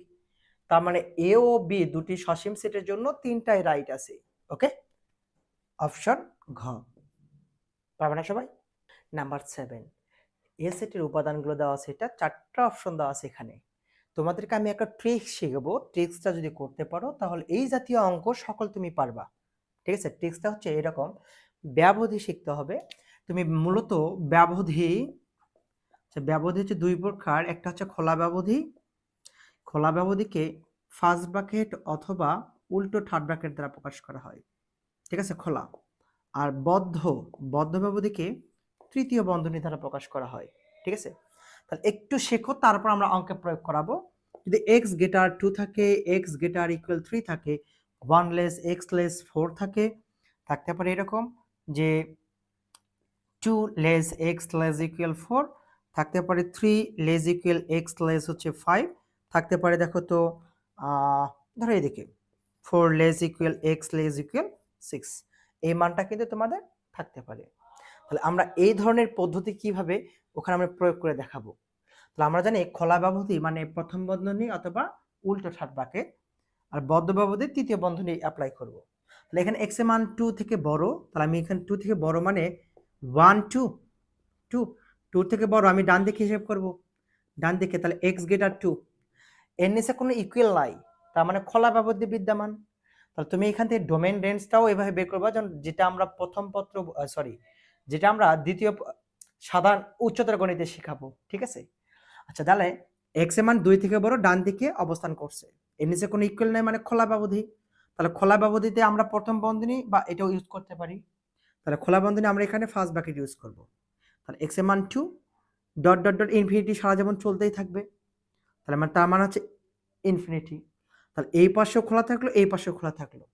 তার মানে এ ও বি দুটি সসীম সেটের জন্য তিনটাই রাইট আছে। ওকে, অপশন ঘ। পারবে না সবাই? নাম্বার 7, এ সেটের উপাদানগুলো দেওয়া আছে, এটা চারটা অপশন দেওয়া আছে এখানে। তোমাদেরকে আমি একটা ট্রিক্স শিখাবো, ট্রিক্সটা যদি করতে পারো তাহলে এই জাতীয় অঙ্ক সকল তুমি পারবা। ঠিক আছে, ট্রিক্সটা হচ্ছে এরকম, ব্যবধি শিখতে হবে। তুমি মূলত ব্যবধি হচ্ছে দুই প্রকার, একটা হচ্ছে খোলা ব্যবধি, খোলা ব্যবধিকে ফার্স্ট ব্র্যাকেট অথবা উল্টো থার্ড ব্র্যাকেট দ্বারা প্রকাশ করা হয়। ঠিক আছে, খোলা। আর বদ্ধ ব্যবধিকে তৃতীয় বন্ধনী দ্বারা প্রকাশ করা হয়। ঠিক আছে, তাহলে একটু শেখো, তারপর আমরা অঙ্কে প্রয়োগ করাবো। যদি এক্স গ্রেটার 2 থাকে, এক্স গ্রেটার ইকুয়াল 3 থাকে, 1 লেস এক্স লেস 4 থাকে, থাকতে পারে এরকম যে 2 লেস এক্স লেস ইকুয়াল 4, থাকতে পারে 3 লেস ইকুয়াল এক্স লেস হচ্ছে 5, থাকতে পারে দেখো তো ধরো এদিকে 4 less equal x less equal 6, এই মানটা কিন্তু তোমাদের থাকতে পারে। তাহলে আমরা এই ধরনের পদ্ধতি কিভাবে ওখানে আমরা প্রয়োগ করে দেখাবো। তাহলে আমরা জানি খোলা ব্যবধি মানে প্রথম বন্ধনী অথবা উল্টো থার্ড ব্র্যাকেট, আর বদ্ধ ব্যবধি তৃতীয় বন্ধনী অ্যাপ্লাই করব। তাহলে এখানে এক্স এর মান 2 থেকে বড়, তাহলে আমি এখানে 2 থেকে বড় মানে 1 2 2 2 থেকে বড় আমি ডান দিকে হিসাব করব, ডান দিকে, তাহলে এক্স গ্রেটার 2, এর নিচে কোনো ইকুয়াল নাই, তার মানে খোলা ব্যবধি বিদ্যমান। তাহলে তুমি এখান থেকে ডোমেইন রেঞ্জটাও এভাবে বের করবা, যেটা আমরা যেটা আমরা দ্বিতীয় সাধারণ উচ্চতর গণিতে শেখাবো। ঠিক আছে, আচ্ছা তাহলে এক্স এর মান 2 থেকে বড় ডান দিকে অবস্থান করছে, এর নিচে কোনো ইকুয়াল নাই মানে খোলা ব্যবধি, তাহলে খোলা ব্যবধিতে আমরা প্রথম বন্ধনী বা এটাও ইউজ করতে পারি। তাহলে খোলা বন্ধনী আমরা এখানে ফার্স্ট ব্র্যাকেট ইউজ করব। তাহলে এক্স এর মান 2 ডট ডট ডট ইনফিনিটি সারা জীবন চলতেই থাকবে, তাহলে তার মানে হচ্ছে ইনফিনিটি। তাহলে এই পাশেও খোলা থাকলো, এই পাশেও খোলা থাকলো,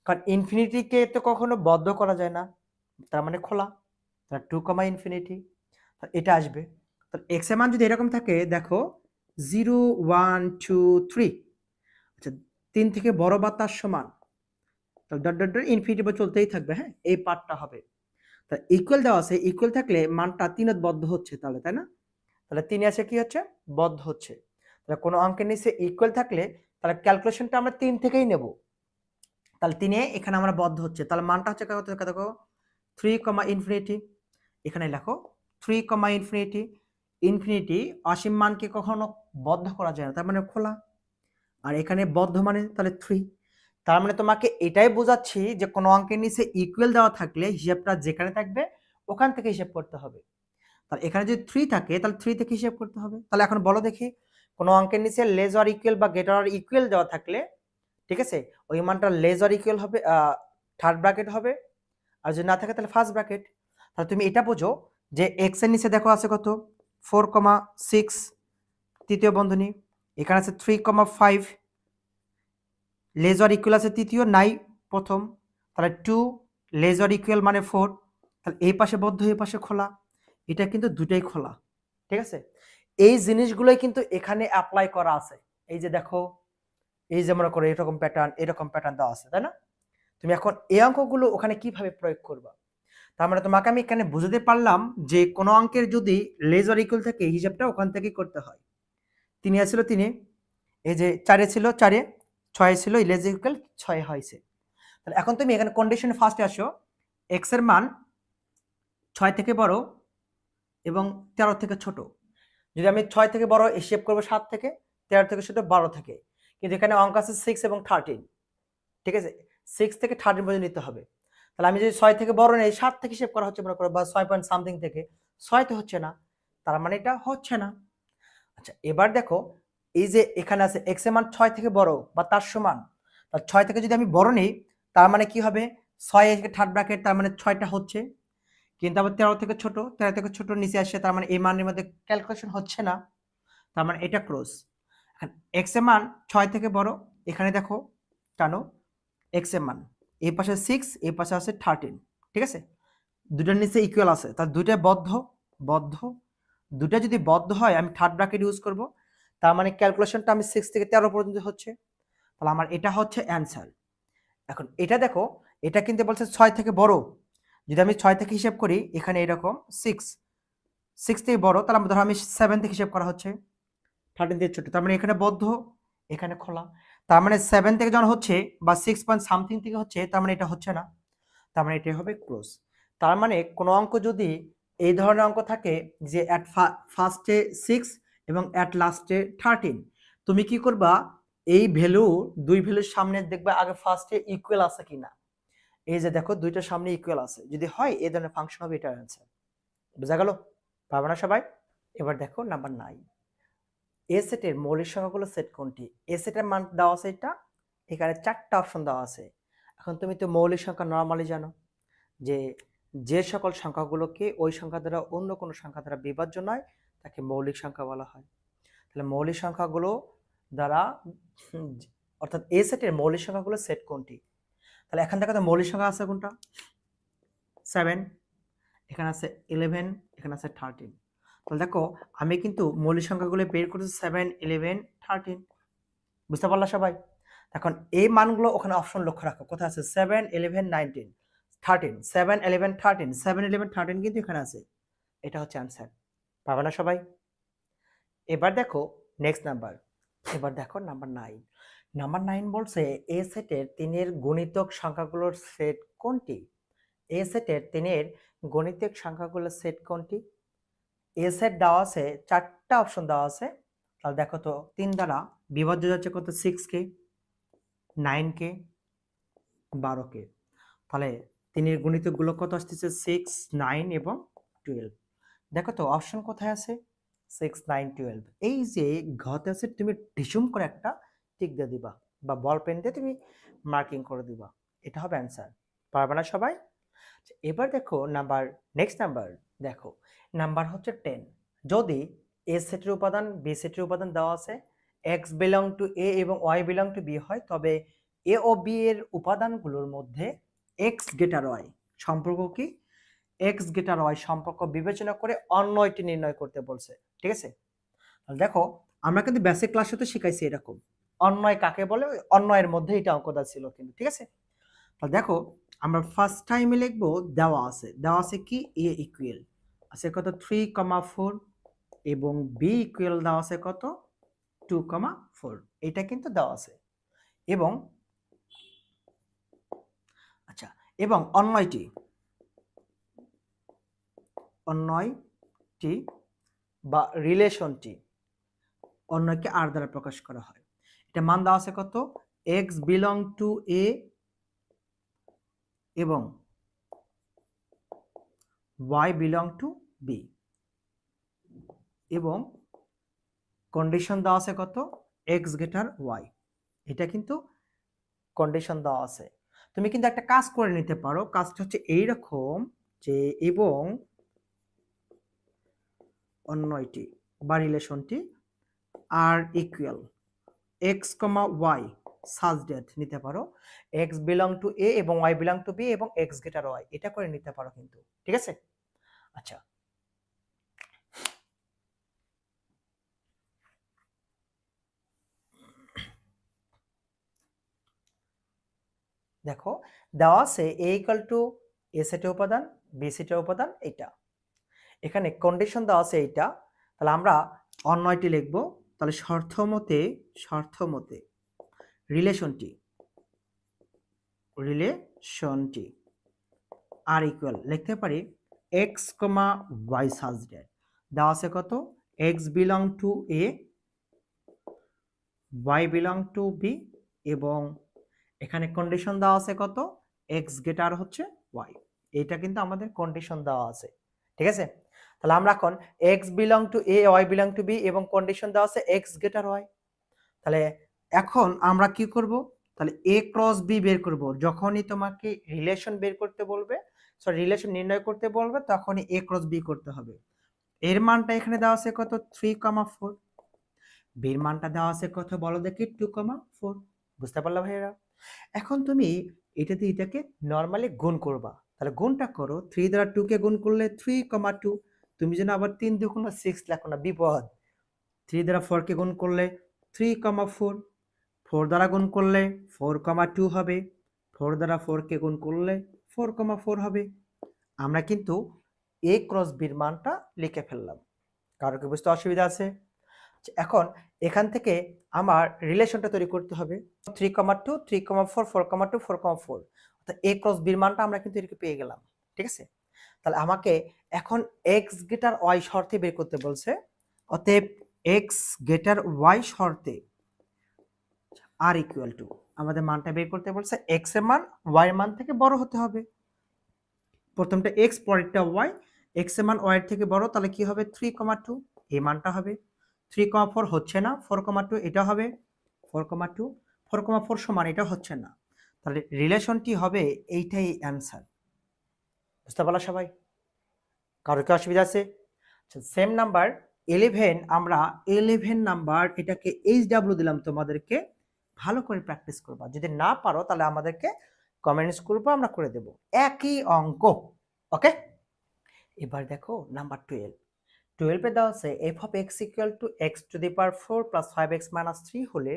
কারণ ইনফিনিটিকে তো কখনো বদ্ধ করা যায় না, তার মানে খোলা, তাহলে 2 কমা ইনফিনিটি, এটা আসবে। তাহলে এক্স এর মান যদি এরকম থাকে, দেখো 0 1 2 3, আচ্ছা 3 থেকে বড় বা তার সমান, তাহলে ডট ডট ডট ইনফিনিটি চলতেই থাকবে। হ্যাঁ, এই পার্টটা হবে। তাহলে ইকুয়াল দেওয়া আছে, ইকুয়াল থাকলে মানটা 3 বদ্ধ হচ্ছে, তাহলে তাই না, তাহলে 3 আছে কি হচ্ছে বদ্ধ হচ্ছে। তাহলে কোনো অঙ্কের নিচে ইকুয়াল থাকলে তাহলে ক্যালকুলেশনটা আমরা 3 থেকেই নেব, তাহলে 3 এখানে আমরা বদ্ধ হচ্ছে, তাহলে মানটা হচ্ছে কত, দেখো 3 কমা ইনফিনিটি, এখানে লেখো 3 কমা ইনফিনিটি। ইনফিনিটি অসীম মানকে কখনো বদ্ধ করা যায় না, তার মানে খোলা, আর এখানে বদ্ধ মানে তাহলে 3, তার মানে তোমাকে এটাই বোঝাচ্ছি যে কোনো অঙ্কের নিচে ইকুয়াল দেওয়া থাকলে হিসাবটা যেখানে থাকবে ওখান থেকে হিসাব করতে হবে। তাহলে এখানে যদি 3 থাকে তাহলে 3 থেকে হিসাব করতে হবে। তাহলে এখন বলো দেখি, কোনো অঙ্কের নিচে লেস অর ইকুয়াল বা গ্রেটার অর ইকুয়াল দেওয়া থাকলে, ঠিক আছে, ওই মানটা লেস অর ইকুয়াল হবে থার্ড ব্র্যাকেট হবে, আর যদি না থাকে তাহলে ফার্স্ট ব্র্যাকেট। তাহলে তুমি এটা বোঝো যে এক্স এর নিচে দেখো আছে কত 4,6 তৃতীয় বন্ধনী, এখানে আছে 3,5 লেস অর ইকুয়াল আছে তৃতীয় নাই প্রথম, তাহলে 2 লেস অর ইকুয়াল মানে 4, তাহলে এই পাশে বদ্ধ এই পাশে খোলা, এটা কিন্তু দুটাই খোলা। ঠিক আছে, এই জিনিসগুলোই কিন্তু এখানে অ্যাপ্লাই করা আছে। এই যে দেখো এই যে মনে করো এরকম প্যাটার্ন দেওয়া আছে, তাই না? তুমি এখন এই অঙ্কগুলো ওখানে কিভাবে প্রয়োগ করবা? তার মানে তোমাকে আমি এখানে বুঝাতে পারলাম যে কোনো অঙ্কের যদি লেস অর ইকুয়াল থাকে হিসাবটা ওখান থেকেই করতে হয়। 3 ছিল 3, এই যে 4 ছিল 4, 6 ছিল লেস ইকুয়াল 6 হয়েছে। তাহলে এখন তুমি এখানে কন্ডিশনে ফার্স্টে আসো, এক্স এর মান 6 থেকে বড় এবং 13 থেকে ছোট। যদি আমি 6 থেকে বড় হিসেব করবো 7 থেকে, 13 থেকে ছোট 12 থেকে, কিন্তু এখানে অঙ্ক আছে 6 এবং 13, ঠিক আছে? 6 থেকে 13 পর্যন্ত নিতে হবে। তাহলে আমি যদি 6 থেকে বড় নেই, 7 থেকে হিসেব করা হচ্ছে মনে করো, বা 6 পয়েন্ট সামথিং থেকে, 6 তো হচ্ছে না, তার মানে এটা হচ্ছে না। আচ্ছা এবার দেখো, এই যে এখানে আছে এক্স এর মান 6 থেকে বড় বা তার সমান, তার 6 থেকে যদি আমি বড় নেই, তার মানে কি হবে, 6 থেকে থার্ড ব্র্যাকেট, তার মানে 6টা হচ্ছে, কিন্তু আবার 13 থেকে ছোট, 13 থেকে ছোট নিচে আসছে, তার মানে এই মানের মধ্যে ক্যালকুলেশন হচ্ছে না, তার মানে এটা ক্রস। এখন এক্স এর মান 6 থেকে বড়, এখানে দেখো টানো, এক্স এর মান এই পাশে 6, এই পাশে আছে 13, ঠিক আছে? দুটার নিচে ইকুয়াল আছে, তার দুইটা বদ্ধ, বদ্ধ, দুটা যদি বদ্ধ হয় আমি থার্ড ব্র্যাকেট ইউজ করব, তার মানে ক্যালকুলেশনটা আমি 6 থেকে 13 পর্যন্ত হচ্ছে, তাহলে আমার এটা হচ্ছে অ্যান্সার। এখন এটা দেখো, এটা কিন্তু বলছে 6 থেকে বড়, যদি আমি 6 থেকে হিসাব করি, এখানে এরকম 6 থেকে বড়, তাহলে ধরো আমি 7 থেকে হিসাব করা হচ্ছে, 13 থেকে ছোট, তার মানে এখানে বদ্ধ, এখানে খোলা, তার মানে 7 থেকে যখন হচ্ছে বা 6 পয়েন্ট সামথিং থেকে হচ্ছে, তার মানে এটা হচ্ছে না, তার মানে এটা হবে ক্লোজ। তার মানে কোনো অঙ্ক যদি এই ধরনের অঙ্ক থাকে যে অ্যাট ফার্স্টে 6 এবং অ্যাট লাস্টে 13, তুমি কি করবা, এই ভ্যালু, দুই ভ্যালুর সামনে দেখবা আগে ফার্স্টে ইকুয়াল আছে কিনা, এই যে দেখো দুইটার সামনে ইকুয়াল আছে, যদি হয় এই ধরনের ফাংশন হবে, এটার অ্যান্সার। বুঝা গেল? পারবে না সবাই? এবার দেখো নাম্বার 9, এ সেটের মৌলিক সংখ্যাগুলো সেট কোনটি? এ সেটের মান দেওয়া আছে, এটা এখানে 4টা অপশন দেওয়া আছে। এখন তুমি তো মৌলিক সংখ্যা নরমালি জানো যে যে সকল সংখ্যাগুলোকে ওই সংখ্যা দ্বারা অন্য কোনো সংখ্যা দ্বারা বিভাজ্য নয় তাকে মৌলিক সংখ্যা বলা হয়। তাহলে মৌলিক সংখ্যাগুলো দ্বারা অর্থাৎ এ সেটের মৌলিক সংখ্যাগুলো সেট কোনটি? তাহলে এখান থেকে তো মৌলিক সংখ্যা আছে কোনটা? 7, এখানে আছে 11, এখানে আছে 13। তাহলে দেখো আমি কিন্তু মৌলিক সংখ্যাগুলো বের করেছি 7, 11, 13। বুঝতে পারলা সবাই? এখন এই মানগুলো ওখানে অপশন লক্ষ্য রাখো, কোথায় আছে 7, 11, 19, 13, 7, 11, 13, 7, 11, 13 কিন্তু এখানে আছে, এটা হচ্ছে আনসার। পাবে না সবাই? এবার দেখো নেক্সট নাম্বার, এবার দেখো নাম্বার 9। নাম্বার 9 বলছে এ সেটের 3-এর গুণিতক সংখ্যাগুলোর সেট কোনটি? এ সেটের 3-এর গণিতিক সংখ্যাগুলোর সেট কোনটি? এ সেট দেওয়া আছে, 4টা অপশন দেওয়া আছে। তাহলে দেখো তো 3 দ্বারা বিভাজ্য যাচ্ছে কত, 6কে, 9কে, 12কে। তাহলে 3-এর গুণিতকগুলো কত আসতেছে, 6, 9 এবং 12। দেখো তো অপশন কোথায় আছে, 6, 9, 12। এই যে ঘতে আছে, তুমি ঢিসুম করে একটা টিক দিয়ে দিবা বা বল পেন দিয়ে তুমি মার্কিং করে দিবা, এটা হবে অ্যান্সার। পারবে না সবাই? এবার দেখো নেক্সট নাম্বার, দেখো নাম্বার হচ্ছে 10। যদি এ সেটের উপাদান বি সেটের উপাদান দেওয়া আছে, এক্স বিলং টু এ এবং ওয়াই বিলং টু বি হয়, তবে এ ও বি এর উপাদানগুলোর মধ্যে এক্স গ্রেটার ওয়াই সম্পর্ক কি? এক্স গ্রেটার ওয়াই সম্পর্ক বিবেচনা করে অন্যয়টি নির্ণয় করতে বলছে, ঠিক আছে? দেখো আমরা কিন্তু বেসিক ক্লাসে তো শিখাইছি এরকম অন্যয় কাকে বলে, ওই অন্যয়ের মধ্যে এটা অঙ্কটা ছিল কিন্তু, ঠিক আছে? তাহলে দেখো আমরা ফার্স্ট টাইমে লিখবো, দেওয়া আছে কি, এ ইকুয়াল আছে কত 3,4 এবং বি ইকুয়াল দেওয়া আছে কত 2,4, এটা কিন্তু দেওয়া আছে। এবং আচ্ছা, এবং অন্যয়টি বা রিলেশনটি অন্যকে আর দ্বারা প্রকাশ করা হয়। এটা মান দেওয়া আছে কত, এক্স বিলং টু এ এবং y বিলং টু বি, এবং কন্ডিশন দেওয়া আছে কত, এক্স গ্রেটার ওয়াই, এটা কিন্তু কন্ডিশন দেওয়া আছে। তুমি কিন্তু একটা কাজ করে নিতে পারো, কাজটা হচ্ছে এইরকম যে এবং অন্যটি বা রিলেশনটি R equal X comma Y such that নিতে পারো, এক্স বিলং টু এ এবং ওয়াই বিলং টু বি এবং এক্স গ্রেটার ওয়াই, এটা করে নিতে পারো কিন্তু, ঠিক আছে? আচ্ছা দেখো দেওয়া আছে a ইকুয়াল টু a সেটের উপাদান b সেটের উপাদান এটা, এখানে কন্ডিশন দেওয়া আছে এইটা, তাহলে আমরা অন্যটি লিখব। তাহলে শর্ত মতে রিলেশনটি আর ইকুয়াল লিখতে পারি x, y সাজ দ্যাট দেওয়া আছে কত x belong to a, y belong to b, এবং এখানে কন্ডিশন দেওয়া আছে কত x গ্রেটার হচ্ছে y। এটা কিন্তু আমাদের কন্ডিশন দেওয়া আছে, ঠিক আছে। তাহলে আমরা এখন x belong to a, y belong to b এবং কন্ডিশন দেওয়া আছে x গ্রেটার y। তাহলে এখন আমরা কি করব, তাহলে a ক্রস b বের করব। যখনই তোমাকে রিলেশন বের করতে বলবে, সরি রিলেশন নির্ণয় করতে বলবে, তখনই a ক্রস b করতে হবে। এর মানটা এখানে দেওয়া আছে কত 3,4, বির মানটা দেওয়া আছে কত বলো দেখি 2,4। বুঝতে পারলা ভাইয়েরা? এখন তুমি এটাতে এটাকে নরমালি গুণ করবা। তাহলে গুণটা করো, 3 দ্বারা 2 কে গুণ করলে 3,2। তুমি যেন আবার 3 2 6 লেখো না, বিপদ। 3 দ্বারা 4 কে গুণ করলে 3,4, 4 দ্বারা গুণ করলে 4,2 হবে, 4 দ্বারা 4 কে গুণ করলে 4,4 হবে। আমরা কিন্তু a ক্রস b এর মানটা লিখে ফেললাম। কারো কি বুঝতে অসুবিধা আছে? এখন এখান থেকে আমার রিলেশনটা তৈরি করতে হবে 3,2, 3,4, 4,2, 4,4, অর্থাৎ a ক্রস b এর মানটা আমরা কিন্তু এটাকে পেয়ে গেলাম, ঠিক আছে। তাহলে আমাকে এখন x গ্রেটার y শর্তে বের করতে বলছে, অতএব x গ্রেটার y শর্তে আর ইকুয়াল টু আমাদের মানটা বের করতে বলছে x এর মান y এর মান থেকে বড় হতে হবে। প্রথমটা x, পরেরটা y, x এর মান y এর থেকে বড়, তাহলে কি হবে 3,2, এই মানটা হবে। 3,4 হচ্ছে না, 4,2 এটা হবে, 4,2, 4,4 সমান এটা হচ্ছে না, তাহলে রিলেশনটি হবে এইটাই অ্যান্সার। বুঝতে পারলা সবাই? কারো কি অসুবিধা আছে? সেম নাম্বার 11, আমরা 11 নাম্বার এটাকে HW দিলাম তোমাদেরকে, ভালো করে প্র্যাকটিস করবা। যদি না পারো তাহলে আমাদেরকে কমেন্টস করবো, আমরা করে দেব একই অঙ্ক, ওকে। এবার দেখো নাম্বার 12 এ দেওয়া আছে f of x equal to x to the power 4 plus 5x minus 3 হলে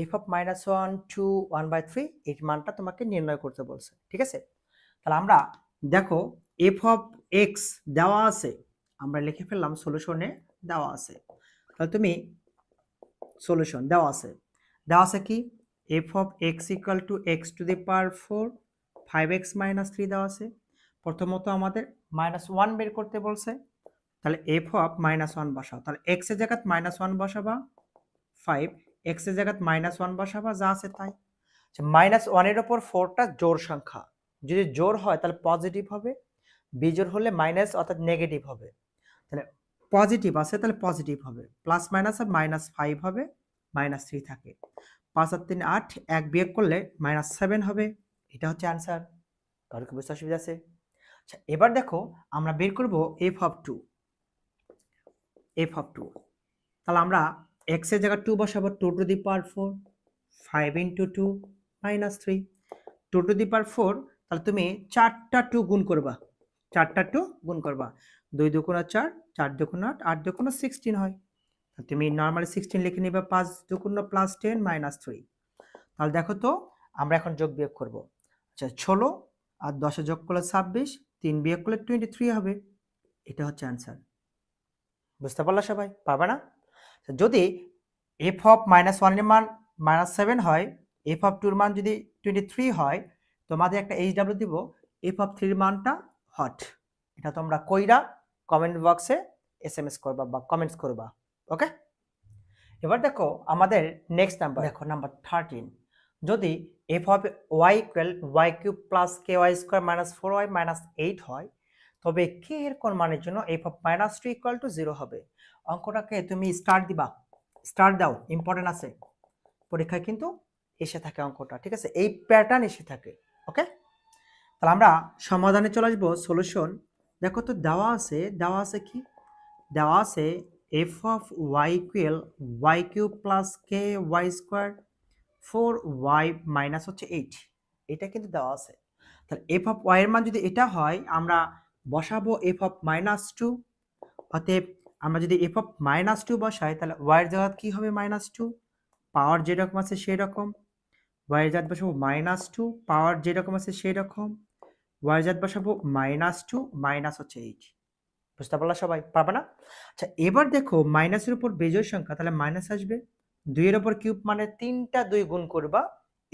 f of minus 1 2 1/3 এর মানটা তোমাকে নির্ণয় করতে বলছে, ঠিক আছে। তাহলে আমরা দেখো f of x দেওয়া আছে, আমরা লিখে ফেললাম সলিউশনে দেওয়া আছে। তাহলে তুমি সলিউশন দেওয়া আছে কি f of x equal to x to the power 4 5x minus 3 দেওয়া আছে। প্রথমত আমাদের -1 বের করতে বলছে, তাহলে f অফ -1 বসাও। তাহলে x এর জায়গায় -1 বসাবা, 5 x এর জায়গায় -1 বসাবা, যা আছে তাই। -1 এর উপর 4টা জোড় সংখ্যা, যদি জোড় হয় তাহলে পজিটিভ হবে, বিজোড় হলে মাইনাস অর্থাৎ নেগেটিভ হবে। তাহলে পজিটিভ আছে তাহলে পজিটিভ হবে, প্লাস মাইনাস আর -5 হবে, -3 থাকে। 5 আর 3 8, 1 বিয়োগ করলে -7 হবে। এটা হচ্ছে অ্যান্সার। কারো কি বুঝতে অসুবিধা আছে? আচ্ছা এবার দেখো আমরা বের করব f অফ 2। তাহলে আমরা x এর জায়গায় 2 বসাবো, 2 to the power 4, 5 into 2 -3, 2 to the power 4। তাহলে তুমি 4টা 2 গুণ করবা, 4টা 2 গুণ করবা, 2 2 4, 4 2 8, 8 2 16 হয়। তুমি নরমালি 16 লিখে নিবা, 5 2 + 10 -3। তাহলে দেখো তো আমরা এখন যোগ বিয়োগ করব। আচ্ছা 16 আর 10 এ যোগ করলে 26, 3 বিয়োগ করলে 23 হবে। এটা হচ্ছে অ্যান্সার। বুঝতে পারলা সবাই? পারবে না? যদি f অফ -1 এর মান -7 হয়, f অফ 2 এর মান যদি 23 হয়, তোমাদের একটা HW দিব, f অফ 3 এর মানটা হট। এটা তোমরা কইরা কমেন্ট বক্সে SMS করবা বা কমেন্টস করবা, ওকে। এবার দেখো আমাদের নেক্সট নাম্বার, দেখো নাম্বার 13, যদি f of y equal y³ plus ky square minus 4y minus 8 হয়, তবে k এর কোন মানের জন্য f অফ -2 ইকুয়াল টু 0 হবে। অঙ্কটাকে তুমি স্টার্ট দিবা, স্টার্ট দাও, ইম্পর্টেন্ট আছে, পরীক্ষায় কিন্তু এসে থাকে অঙ্কটা, ঠিক আছে, এই প্যাটার্ন এসে থাকে, ওকে। তাহলে আমরা সমাধানে চলে আসবো, সলিউশন। দেখো তো দেওয়া আছে কি, দেওয়া আছে f of y equal y³ plus ky square 4y minus হচ্ছে 8, এটা কিন্তু দেওয়া আছে। তাহলে f অফ y এর মান যদি এটা হয়, আমরা বসাবো f অফ -2। অতএব আমরা যদি f অফ -2 বসাই, তাহলে y এর জায়গায় কি হবে -2, পাওয়ার যেরকম আছে সেরকম, ওয়াই এর জাত বসাবো -2, পাওয়ার যেরকম আছে সেই রকম, ওয়াই এর জাত বসাবো -2 মাইনাস হচ্ছে 8। বুঝতে পারলা সবাই? পারবে না? আচ্ছা এবার দেখো মাইনাসের উপর বেজোড় সংখ্যা, তাহলে মাইনাস আসবে। 2 এর উপর কিউব মানে 3টা 2 গুণ করবা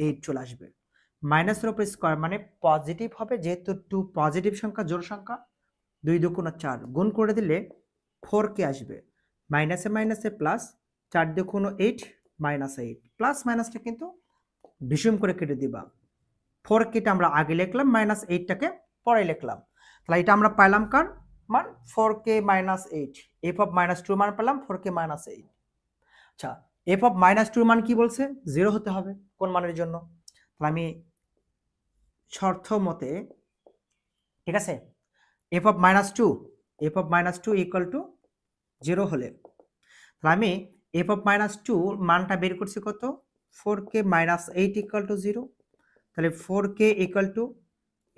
8 চলে আসবে। মাইনাসের উপর স্কয়ার মানে পজিটিভ হবে, যেহেতু 2 পজিটিভ সংখ্যা, জোড় সংখ্যা, 2 দুগুণ 4 গুণ করে দিলে 4k আসবে। মাইনাসে মাইনাসে প্লাস, 4 দুগুণ 8 -8, প্লাস মাইনাসটা কিন্তু বিষম করে কেটে দিবা। 4kটা আমরা আগে লিখলাম, -8টাকে পরে লিখলাম। তাহলে এটা আমরা পাইলাম কার মান? 4k - 8। f অফ -2 মান পেলাম 4k - 8। আচ্ছা f অফ -2 মান কি বলছে? 0 হতে হবে কোন মানের জন্য? তাহলে আমি শর্ত মতে, ঠিক আছে, f অফ -2 ইকুয়াল টু 0 হলে, তাহলে আমি f অফ -2 মানটা বের করছি কত? 4k - 8 equal to 0। তাহলে 4k ইকুয়াল টু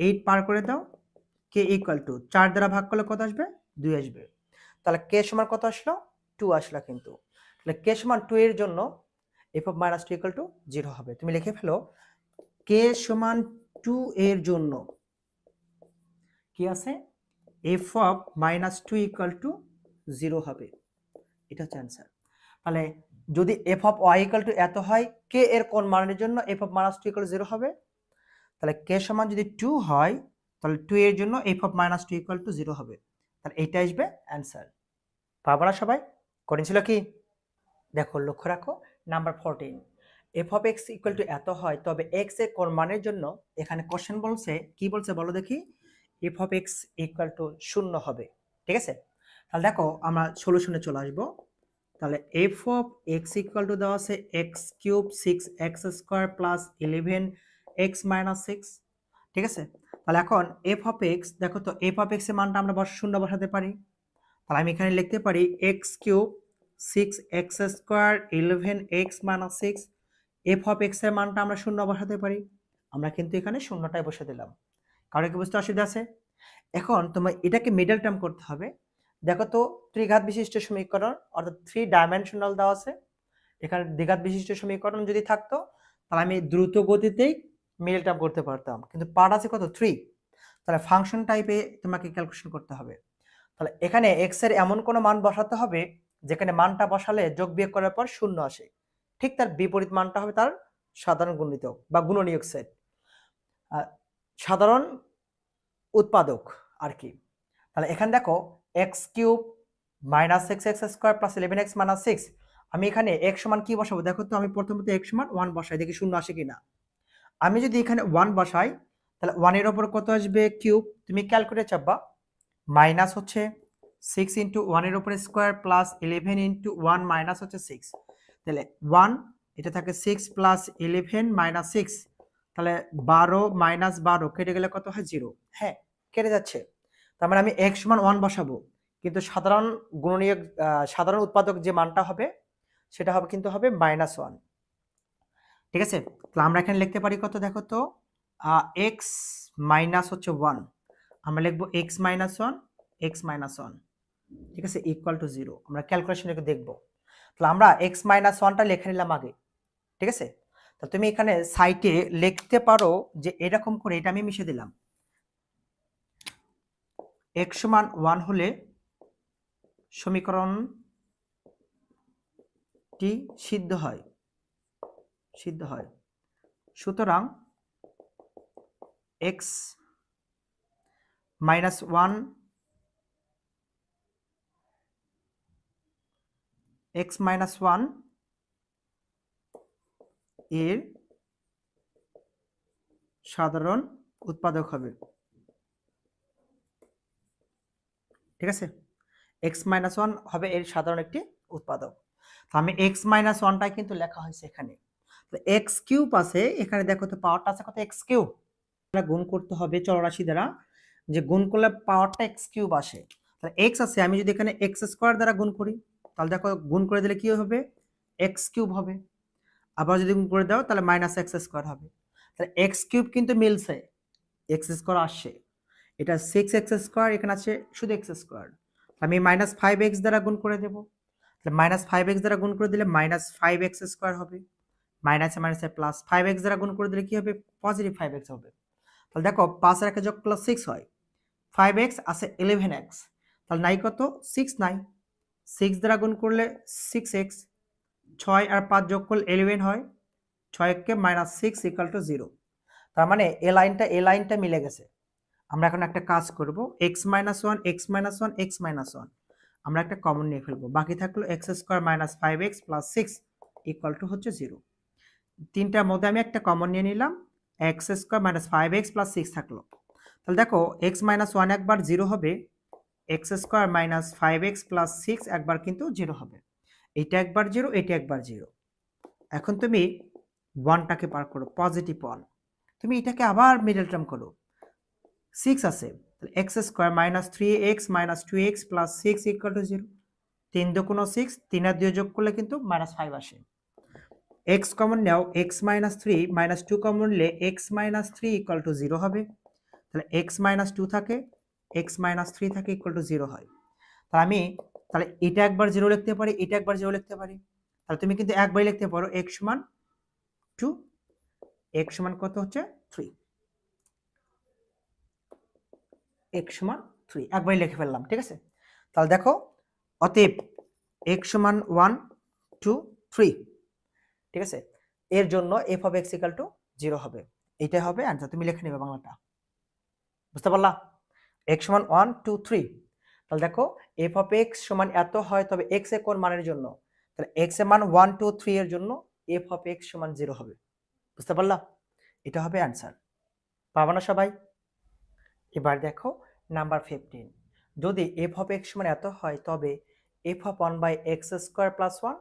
8 পার করে দাও, k ইকুয়াল টু 4 দ্বারা ভাগ করলে কত আসবে? 2 আসবে। তাহলে k সমান কত আসলো? 2 আসলো কিন্তু। তাহলে k সমান 2 এর জন্য f অফ -2 ইকুয়াল টু 0 হবে। তুমি লিখে ফেলো k সমান 2 এর জন্য কি আছে? f অফ -2 ইকুয়াল টু 0 হবে। এটা হচ্ছে অ্যান্সার। তাহলে যদি f of y equal to এত হয়, k এর কোন মানের জন্য f অফ -2 ইকুয়াল টু 0 হবে? তাহলে k সমান যদি 2 হয়, তাহলে 2 এর জন্য f অফ -2 ইকুয়াল টু 0 হবে। তাহলে এইটা আসবে অ্যান্সার। পারবা না সবাই? কঠিন ছিল কি? দেখো লক্ষ্য রাখো number 14, f of x equal two এত হয়, তবে x এর কোন মানের জন্য? এখানে কোশ্চেন বলছে, কি বলছে বলো দেখি? f of x equal two 0 হবে। ঠিক আছে, তাহলে দেখো আমরা সলিউশনে চলে আসবো। তাহলে f of x equal two দেওয়া আছে x³ 6x² প্লাস 11x - 6। ঠিক আছে, তাহলে এখন f অফ x, দেখো তো f অফ x এর মানটা আমরা 0 বসাতে পারি। তাহলে আমি এখানে লিখতে পারি x³ 6x² 11x - 6। f of x এর মানটা আমরা 0 বসাতে পারি। আমরা কিন্তু এখানে শূন্যটাই বসে দিলাম। কারো কি বুঝতে অসুবিধা আছে? এখন তোমার এটাকে মিডল টার্ম করতে হবে। দেখো তো ত্রিঘাত বিশিষ্ট সমীকরণ, অর্থাৎ 3 ডাইমেনশনাল দেওয়া আছে। এখানে দ্বিঘাত বিশিষ্ট সমীকরণ যদি থাকতো, তাহলে আমি দ্রুত গতিতেই মিডল টার্ম করতে পারতাম, কিন্তু পার্ট আছে কত? 3। তাহলে ফাংশন টাইপে তোমাকে ক্যালকুলেশন করতে হবে। তাহলে এখানে x এর এমন কোনো মান বসাতে হবে যেখানে মানটা বসালে যোগ বিয়োগ করার পর 0 আসে। ঠিক তার বিপরীত মানটা হবে তার সাধারণ গুণিতক বা গুণনীয়ক সেট, সাধারণ উৎপাদক আর কি। তাহলে এখানে দেখো x³ -6x² প্লাস 11x - 6। আমি এখানে x সমান কি বসাবো? দেখো তো আমি প্রথমত x সমান 1 বসাই, দেখি 0 আসে কিনা। আমি যদি এখানে 1 বসাই, তাহলে 1 এর উপর কত আসবে? কিউব। তুমি ক্যালকুলেটর চাপবা, মাইনাস হচ্ছে 6 ইন্টু 1 এর উপরে স্কোয়ার প্লাস 11 ইন্টু 1 মাইনাস হচ্ছে 6। তাহলে 1 এটা থাকে 6 প্লাস 11 মাইনাস 6, তাহলে 12 মাইনাস 12 কেটে গেলে কত হয়? 0। হ্যাঁ কেটে যাচ্ছে। তার মানে আমি x সমান 1 বসাবো, কিন্তু সাধারণ গুণনীয়ক সাধারণ উৎপাদক যে মানটা হবে সেটা হবে কিন্তু হবে -1। ঠিক আছে, তাহলে আমরা এখানে লিখতে পারি কত? দেখো তো x মাইনাস হচ্ছে 1, আমরা লিখবো x মাইনাস 1, x মাইনাস 1, ঠিক আছে, ইকুয়াল টু 0। আমরা ক্যালকুলেশন একটু দেখবো। তাহলে আমরা x মাইনাস 1টা লিখে নিলাম আগে। ঠিক আছে, তা তুমি এখানে সাইটে লিখতে পারো যে এরকম করে, এটা আমি মিশে দিলাম। x সমান 1 হলে সমীকরণটি সিদ্ধ হয়। সুতরাং x মাইনাস 1 x মাইনাস 1 এর সাধারণ উৎপাদক হবে। ঠিক আছে, x মাইনাস 1 হবে এর সাধারণ একটি উৎপাদক। আমি x মাইনাস 1টা কিন্তু লেখা হয়েছে এখানে। তো x³ আছে এখানে, দেখো তো পাওয়ারটা আছে কত? x³ গুণ করতে হবে চলরাশি দ্বারা, যে গুণ করলে পাওয়ারটা x³ আসে। তাহলে x আছে, আমি যদি এখানে x² দ্বারা গুণ করি, তাহলে দেখো গুণ করে দিলে কি হবে? x³ হবে। আবার যদি গুণ করে দাও তাহলে -x² হবে। তাহলে x³ কিন্তু মিলছে, x² আসছে। এটা 6x², এখানে আছে শুধু x²। আমি -5x দ্বারা গুণ করে দেব। তাহলে -5x দ্বারা গুণ করে দিলে -5x² হবে। মাইনাসে মাইনাসে প্লাস, 5x দ্বারা গুণ করে দিলে কি হবে, পজিটিভ 5x হবে। তাহলে দেখো 5 আর 1 যোগ করলে 6 হয়, 5x আছে 11x, তাহলে নাই কত 6 নাই, 6 দ্বারা গুণ করলে 6x, 6 আর 5 যোগ করলে 11 হয়, 6 কে মাইনাস 6 ইকুয়াল টু 0। তার মানে এ লাইনটা মিলে গেছে। আমরা এখন একটা কাজ করব, x minus 1 x minus 1 x minus 1 আমরা একটা কমন নিয়ে ফেলবো, বাকি থাকলো x square minus 5x plus 6 equal to হচ্ছে 0। তিনটার মধ্যে আমি একটা কমন নিয়ে নিলাম, x square minus 5x plus 6 থাকলো। তাহলে দেখো x মাইনাস 1 একবার 0 হবে, x square minus 5x plus 6 একবার কিন্তু 0 হবে, এটা একবার 0 এটা একবার 0। এখন তুমি 1টাকে পার করো, পজিটিভ 1, তুমি এটাকে আবার মিডল টার্ম করো, 6 আছে, তাহলে x square minus 3x minus 2x plus 6 equal to 0। 3 দুগুণ 6, 3 আর 2 যোগ করলে কিন্তু মাইনাস 5 আসে। x কমন নাও, x মাইনাস 3 মাইনাস 2 কমন নিলে x মাইনাস 3 ইকুয়াল টু 0 হবে, তাহলে x মাইনাস 2 থাকে, x মাইনাস 3 থাকে ইকুয়াল টু 0 হয়। তাহলে এটা একবার 0 লিখতে পারি, এটা একবার 0 লিখতে পারি, তাহলে তুমি কিন্তু একবারই লিখতে পারো x সমান 2, x সমান কত হচ্ছে 3, x সমান 3 একবারই লিখে ফেললাম, ঠিক আছে। তাহলে দেখো অতএব x সমান 1 2 3, ঠিক আছে, এর জন্য f of x equal two 0 হবে, এটাই হবে आंसर। তুমি লিখে নেবে বাংলাটা, বুঝতে পারলা, x সমান 1 2 3। তাহলে দেখো f অফ x সমান এত হয়, তবে x এর কোন মানের জন্য, তাহলে x এর মান 1 2 3 এর জন্য f অফ x সমান 0 হবে, বুঝতে পারলা, এটা হবে आंसर। পাবা না সবাই? এবার দেখো নাম্বার 15, যদি f অফ x সমান এত হয়, তবে f of 1 by x square plus 1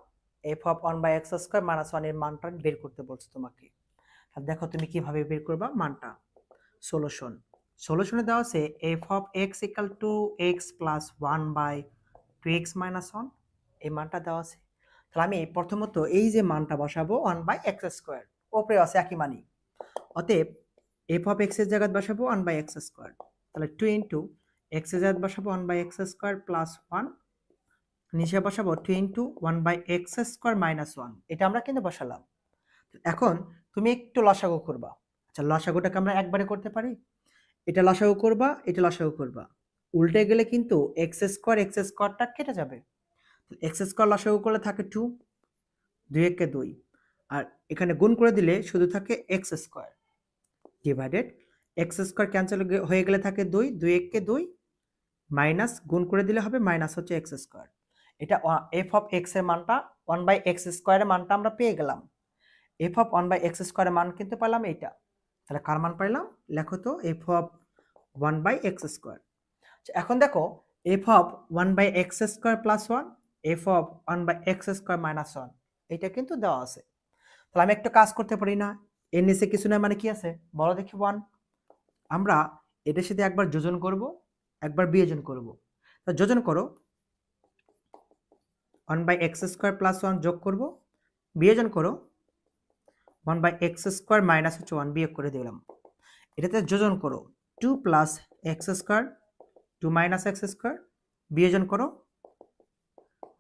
f of 1 by x square minus 1 এর মানটা বের করতে বলছে তোমাকে। আর দেখো তুমি কিভাবে বের করবা মানটা। সলিউশনে দেওয়া আছে f of x equal to x plus 1 by 2x minus 1, এই মানটা দেওয়া আছে। তাহলে আমি প্রথমত এই যে মানটা বসাবো 1 বাই x স্কয়ার, উপরে আছে একই মানই, অতএব f অফ x এর জায়গায় বসাবো 1 বাই x স্কয়ার, তাহলে 2 ইনটু x এর জায়গায় বসাবো 1 বাই x স্কয়ার প্লাস 1, নিচে বসাবো 2 into 1 by x square minus 1, এটা আমরা কিন্তু বসালাম। এখন তুমি একটু লসাগু করবা, আচ্ছা লসাগুটাকে আমরা একবারে করতে পারি, এটা লসাগু করবা এটা লসাগু করবা, উল্টে গেলে কিন্তু x স্কয়ারটা কেটে যাবে, x স্কয়ার লসাগু করলে থাকে 2, 2 একে 2, আর এখানে গুণ করে দিলে শুধু থাকে x square divided x square cancel হয়ে গেলে থাকে 2, 2 একে 2, মাইনাস গুণ করে দিলে হবে মাইনাস হচ্ছে x স্কয়ার। এটা f অফ x এর মানটা 1 বাই x স্কয়ারের মানটা আমরা পেয়ে গেলাম, f অফ 1 বাই x স্কয়ারের মান কিন্তু পেলাম এইটা, তাহলে কার মান পাইলাম, লেখো তো f of 1 by x square. এখন দেখো f of 1 by x square plus 1 f of 1 by x square minus 1, এটা কিন্তু দেওয়া আছে। তাহলে আমি একটা কাজ করতে পারি না, এর নিচে কিছু না মানে কি আছে বলো দেখি 1, আমরা এটার সাথে একবার যোজন করব একবার বিয়োজন করব, তো যোজন করো 1 বাই x স্কয়ার প্লাস 1 যোগ করব, বিয়োজন করো 1 বাই x স্কয়ার মাইনাস হচ্ছে 1 বিয়োগ করে দিলাম, এটাতে যোজন করো 2 plus x square 2 minus x square, বিয়োজন করো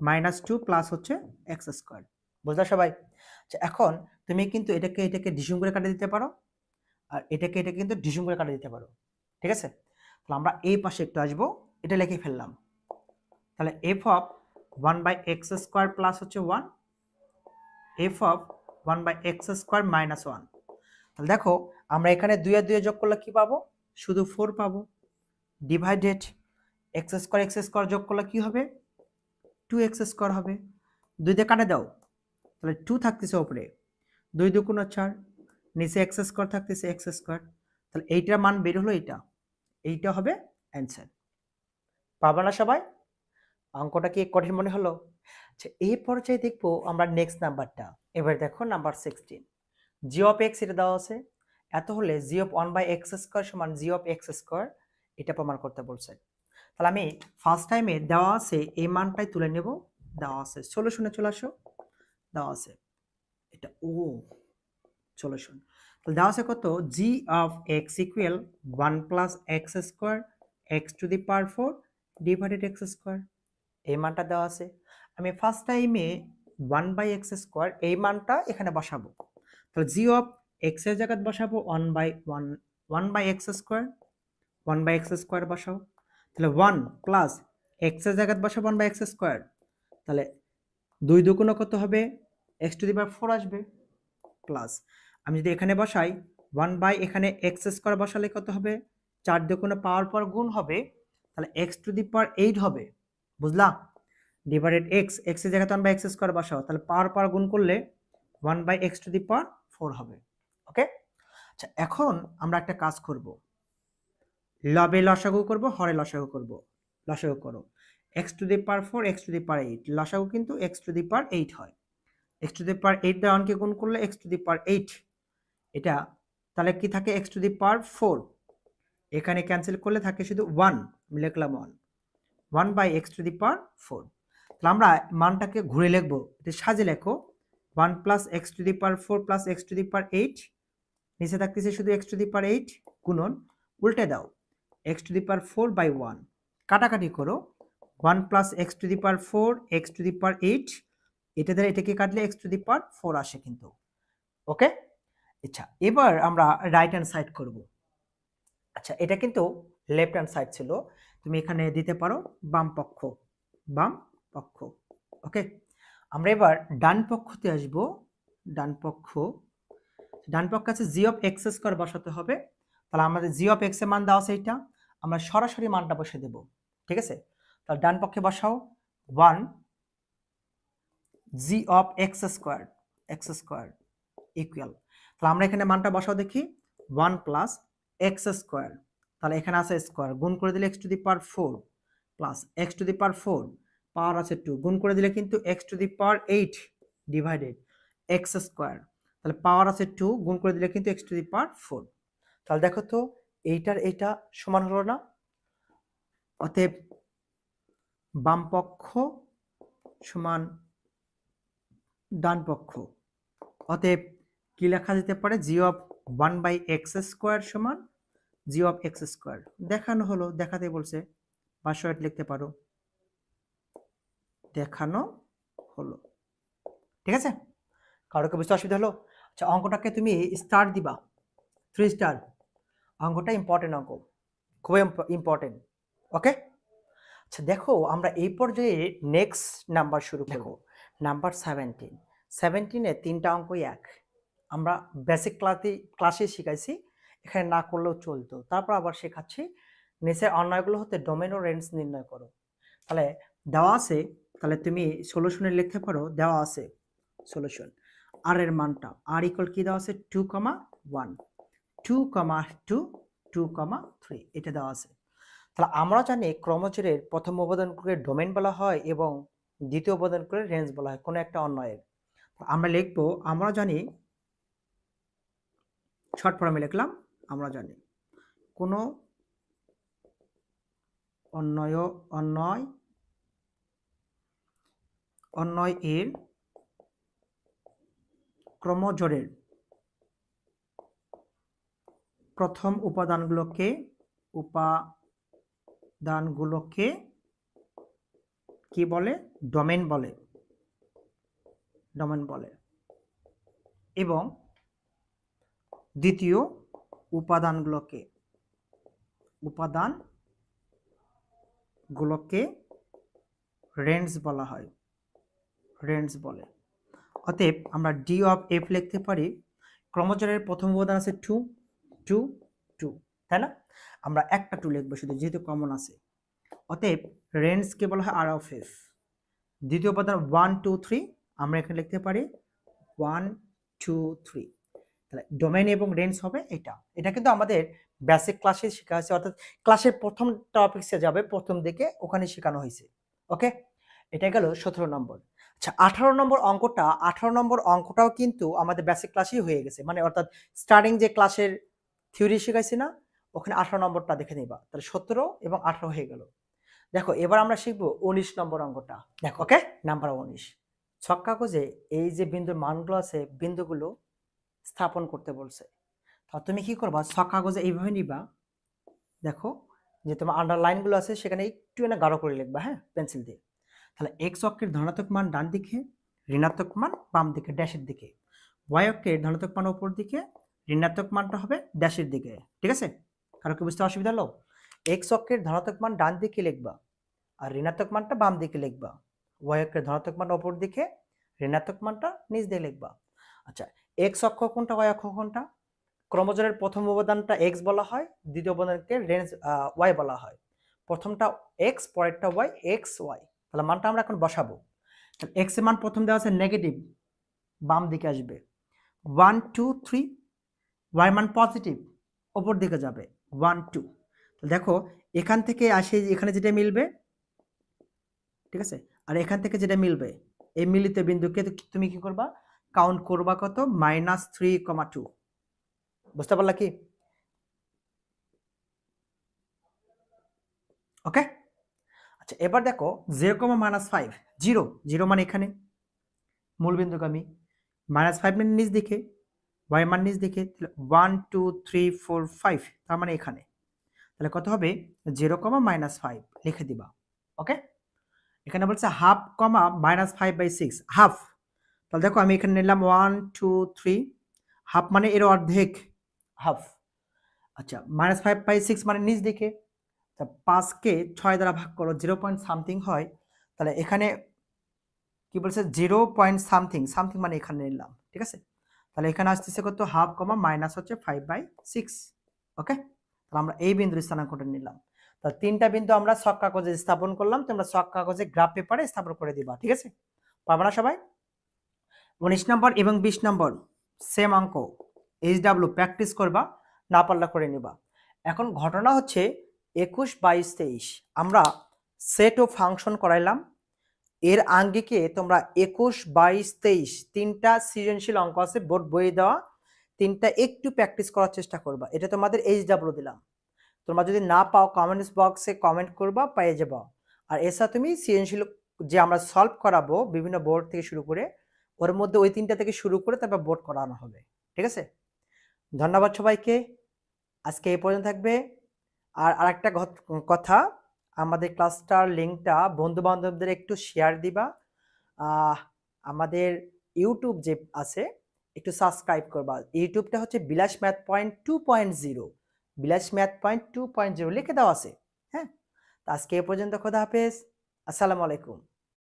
মাইনাস 2 প্লাস হচ্ছে x স্কয়ার, বুঝলা সবাই? আচ্ছা এখন তুমি কিন্তু এটাকে ডিসিশন করে কাটে দিতে পারো, আর এটাকে কিন্তু ডিসিশন করে কাটে দিতে পারো, ঠিক আছে। তাহলে আমরা এই পাশে একটু আসবো, এটা লিখে ফেললাম, তাহলে f of 1 by x square plus হচ্ছে 1 f of 1 by x square minus 1। তাহলে দেখো আমরা এখানে 2 আর 2 যোগ করলে কি পাবো, শুধু 4 পাবো, ডিভাইডেড x স্কয়ার যোগ করলে কি হবে 2x স্কয়ার হবে, 2 দিয়ে কাটে দাও, তাহলে 2 থাকতেছে উপরে, 2 দুগুণ 4, নিচে x স্কয়ার থাকতেছে x স্কয়ার, তাহলে এইটার মান বের হলো এইটা হবে অ্যানসার। পাবা না সবাই? অঙ্কটা কি কঠিন মনে হলো? আচ্ছা এই পর্যায়ে দেখবো আমরা নেক্সট নাম্বারটা। এবার দেখো নাম্বার 16, g অফ x এটা দেওয়া আছে, এত হলে g of 1 by x square সমান g অফ x স্কয়ার, এটা প্রমাণ করতে বলছে। তাহলে আমি ফার্স্ট টাইমে দেওয়া আছে এই মানটাই তুলে নেব, দেওয়া আছে সলিউশনে চলে আসো, দেওয়া আছে এটা ও সলিউশন, তাহলে দেওয়া আছে কত g of x equal 1 plus x square x two the power 4 divided x square, এই মানটা দেওয়া আছে। আমি ফার্স্ট টাইমে 1/x², এই মানটা এখানে বসাবো। তাহলে জি অফ এক্স এর জায়গায় বসাবো 1/x², 1/x² বসাও। তাহলে 1 প্লাস এক্স এর জায়গায় বসাবো 1/x²। তাহলে 2 দুগুণ কত হবে? x⁴ আসবে। প্লাস আমি যদি এখানে বসাই 1 এখানে x² বসালে কত হবে? 4 দুগুণ পাওয়ার পর গুণ হবে, তাহলে x⁸ হবে। বুঝলা? ডিভাইডেড x, x এর জায়গায় 1/x² বসাও, তাহলে পাওয়ার পর গুণ করলে 1/x⁴ হবে। ওকে, আচ্ছা এখন আমরা একটা কাজ করব, লবে লসাগু করব, হরে লসাগু করব। লসাগু করো x⁴, x⁸, লসাগু কিন্তু x⁸ হয়। x⁸ দ্বারা অনকে গুণ করলে x⁸, এটা তাহলে কি থাকে? x⁴, এখানে ক্যান্সেল করলে থাকে শুধু 1, আমি লিখলাম 1/x⁴। তাহলে আমরা মানটাকে ঘুরে লিখবো, এটা সাজে লেখো 1 প্লাস x⁴ প্লাস x⁸, নিচে থাকতেছে শুধু x⁸ গুণন, উল্টে দাও x⁴/1, কাটাকাটি করো 1 প্লাস x⁴, x⁸, এটা দ্বারা এটাকে কাটলে x⁴ আসে কিন্তু। ওকে, আচ্ছা এবার আমরা রাইট হ্যান্ড সাইড করব। আচ্ছা এটা কিন্তু লেফট হ্যান্ড সাইড ছিল, তুমি এখানে দিতে পারো বাম পক্ষ, বাম পক্ষ। ওকে, আমরা এবার ডান পক্ষতে আসব। ডান পক্ষ, ডান পক্ষে আছে জি অফ x² বসাতে হবে। তাহলে আমাদের জি অফ এক্স এর মান দেওয়া আছে, এইটা আমরা সরাসরি মানটা বসে দেব। ঠিক আছে, তাহলে ডান পক্ষে বসাও 1 জি অফ x² ইকুয়াল, তাহলে আমরা এখানে মানটা বসাও দেখি 1 প্লাস x², তাহলে এখানে আছে স্কোয়ার, গুণ করে দিলে x⁴ প্লাস x⁴, পাওয়ার আছে 2, গুণ করে দিলে কিন্তু x⁸ ডিভাইডেড x², তাহলে পাওয়ার আছে 2, গুণ করে দিলে কিন্তু x⁴। তাহলে দেখো তো এইটার এইটা সমান হলো না? অতএব বাম পক্ষ সমান ডান পক্ষ। অতএব কি লেখা যেতে পারে? জি অফ 1/x² সমান জি অফ x²। দেখানো হলো, দেখাতে বলছে, ভাষ্যটা লিখতে পারো দেখানো হলো। ঠিক আছে, কারোকে বুঝতে অসুবিধা হলো? আচ্ছা অঙ্কটাকে তুমি স্টার দিবা, 3 স্টার। অঙ্কটা ইম্পর্টেন্ট অঙ্ক, খুবই ইম্পর্টেন্ট। ওকে, আচ্ছা দেখো আমরা এই পর্যায়ে নেক্সট নাম্বার শুরু করব। নাম্বার 17। 17-এ 3টা অঙ্কই এক, আমরা বেসিক ক্লাসে শিখাইছি, এখানে না করলেও চলতো, তারপর আবার শেখাচ্ছি। নিচে অন্যগুলো হতে ডোমেন ও রেঞ্জ নির্ণয় করো। তাহলে দেওয়া আছে, তাহলে তুমি সলিউশনে লিখতে পারো, দেওয়া আছে সলিউশন আর এর মানটা আর ইকুয়াল কি দেওয়া আছে 2,1, 2,2, 2,3, এটা দেওয়া আছে। তাহলে আমরা জানি ক্রমজোরের প্রথম উপাদানকে ডোমেন বলা হয় এবং দ্বিতীয় উপাদানকে রেঞ্জ বলা হয়, কোনো একটা অন্বয়ের। আমরা লিখবো, আমরা জানি, শর্ট ফর্মে লিখলাম, আমরা জানি কোনো অন্বয় এর ক্রমজোরের প্রথম উপাদানগুলোকে কি বলে? ডোমেন বলে, এবং দ্বিতীয় উপাদানগুলোকে রেঞ্জ বলা হয়, রেঞ্জ বলে। অতএব আমরা ডি অফ এফ লিখতে পারি, ক্রমজোরের প্রথম উপাদান আছে 2, 2, 2, তাই না? আমরা একটা 2 লিখবো শুধু, যেহেতু কমন আছে। অতএব রেঞ্জকে বলা হয় আর অফ এফ। দ্বিতীয় উপাদান 1, 2, 3, আমরা এখানে লিখতে পারি 1, 2, 3। তাহলে ডোমেন এবং রেঞ্জ হবে এটা। এটা কিন্তু আমাদের বেসিক ক্লাসে শেখা হয়েছে, অর্থাৎ ক্লাসের প্রথম টপিক্সে যাবে, প্রথম দিকে ওখানে শেখানো হয়েছে। ওকে, এটা গেল 17 নম্বর। আচ্ছা 18 নম্বর অঙ্কটাও কিন্তু আমাদের বেসিক ক্লাসেই হয়ে গেছে, মানে অর্থাৎ স্টার্টিং যে ক্লাসের থিওরি শেখাইছি না, ওখানে 18 নম্বরটা দেখে নিবা। তাহলে 17 এবং 18 হয়ে গেল। দেখো এবার আমরা শিখবো 19 নম্বর অঙ্কটা। দেখো ওকে, নাম্বার 19। ছক কাগজে এই যে বিন্দুর মানগুলো আছে, বিন্দুগুলো স্থাপন করতে বলছে। তো তুমি কি করবা? ছক কাগজে এইভাবে নিবা, দেখো যে তোমার আন্ডারলাইনগুলো আছে সেখানে একটু গাঢ় করে লিখবা, হ্যাঁ, পেন্সিল দিয়ে। তাহলে এক্স অক্ষের ধনাত্মক মান ডান দিকে, ঋণাত্মক মান বাম দিকে ড্যাশের দিকে, ওয়াই অক্ষের ধনাত্মক মান উপর দিকে, ঋণাত্মক মানটা হবে ড্যাশের দিকে। ঠিক আছে, কারো কি বুঝতে অসুবিধা হলো? এক্স অক্ষের ধনাত্মক মান ডান দিকে লিখবা আর ঋণাত্মক মানটা বাম দিকে লিখবা, ওয়াই অক্ষের ধনাত্মক মান উপর দিকে, ঋণাত্মক মানটা নিচ দিয়ে লিখবা। আচ্ছা, এক্স অক্ষ কোনটা, ওয়াই অক্ষ কোনটা? ক্রোমোজোমের প্রথম উপাদানটা এক্স বলা হয়, দ্বিতীয় উপাদানকে রেঞ্জ ওয়াই বলা হয়। প্রথমটা এক্স, পরেরটা ওয়াই, এক্স ওয়াই। তাহলে মানটা আমরা এখন বসাবো। এক্স এর মান প্রথম দেওয়া আছে নেগেটিভ, বাম দিকে আসবে 1 2 3, ওয়াই মান পজিটিভ, ওপর দিকে যাবে 1 2। দেখো এখান থেকে আসে এখানে যেটা মিলবে, ঠিক আছে, আর এখান থেকে যেটা মিলবে, এই মিলিত বিন্দুকে তুমি কি করবা, কাউন্ট করবা কত, -3,2। বুঝতে পারলা কি? ওকে, আচ্ছা এবার দেখো 0,-5, 0 0 মানে এখানে মূল বিন্দুগামী, -5 মানে নিচ দিকে, y মান নিচ দিকে, 1 2 3 4 5, তার মানে এখানে। তাহলে কত হবে, 0,-5 লিখে দিবা। ওকে, এখানে বলছে হাফ কমা -5/6, হাফ। তাহলে দেখো আমি এখানে নিলাম 1 2 3, হাফ মানে এর অর্ধেক, হাফ। আচ্ছা, -5/6 মানে নিচ দিকে, 5কে 6 দ্বারা ভাগ করো, 0 পয়েন্ট সামথিং হয়। তাহলে এখানে কি বলছে, 0 পয়েন্ট সামথিং, সামথিং মানে এখানে নিলাম। ঠিক আছে, তাহলে এখানে আসতেছে কত, হাফ কমা মাইনাস হচ্ছে 5/6। ওকে, তাহলে আমরা এই বিন্দুর স্থানাঙ্কটা নিলাম। তো তিনটা বিন্দু আমরা ছক কাগজে স্থাপন করলাম, তোমরা ছক কাগজে গ্রাফ পেপারে স্থাপন করে দিবা। ঠিক আছে, পারবে না সবাই? 19 নম্বর এবং 20 নম্বর সেম অঙ্ক, এইচডব্লিউ প্র্যাকটিস করবা, না পারলে করে নিবা। এখন ঘটনা হচ্ছে 21 22 23 আমরা সেট ও ফাংশন করাইলাম। এর আঙ্গিকে তোমরা 21 22 23 তিনটা সৃজনশীল অঙ্ক আছে, বোর্ড বইয়ে দেওয়া, তিনটা একটু প্র্যাকটিস করার চেষ্টা করবা। এটা তোমাদের এইচডব্লিউ দিলাম, তোমরা যদি না পাও কমেন্টস বক্সে কমেন্ট করবা, পেয়ে যাবা। আর এছাড়া তুমি সৃজনশীল যে আমরা সলভ করাবো বিভিন্ন বোর্ড থেকে শুরু করে, ওর মধ্যে ওই তিনটা থেকে শুরু করে তারপর বোর্ড করানো হবে। ঠিক আছে, ধন্যবাদ সবাইকে, আজকে এই পর্যন্ত থাকবে। আর আরেকটা কথা, আমাদের ক্লাসটার লিঙ্কটা বন্ধু বান্ধবদের একটু শেয়ার দিবা। আমাদের ইউটিউব যে আছে একটু সাবস্ক্রাইব করবা। ইউটিউবটা হচ্ছে বিলাস ম্যাথ পয়েন্ট 2.0, বিলাস ম্যাথ পয়েন্ট 2.0 লিখে দেওয়া আছে। হ্যাঁ, তো আজকে এ পর্যন্ত, খোদা হাফেজ, আসসালামু আলাইকুম।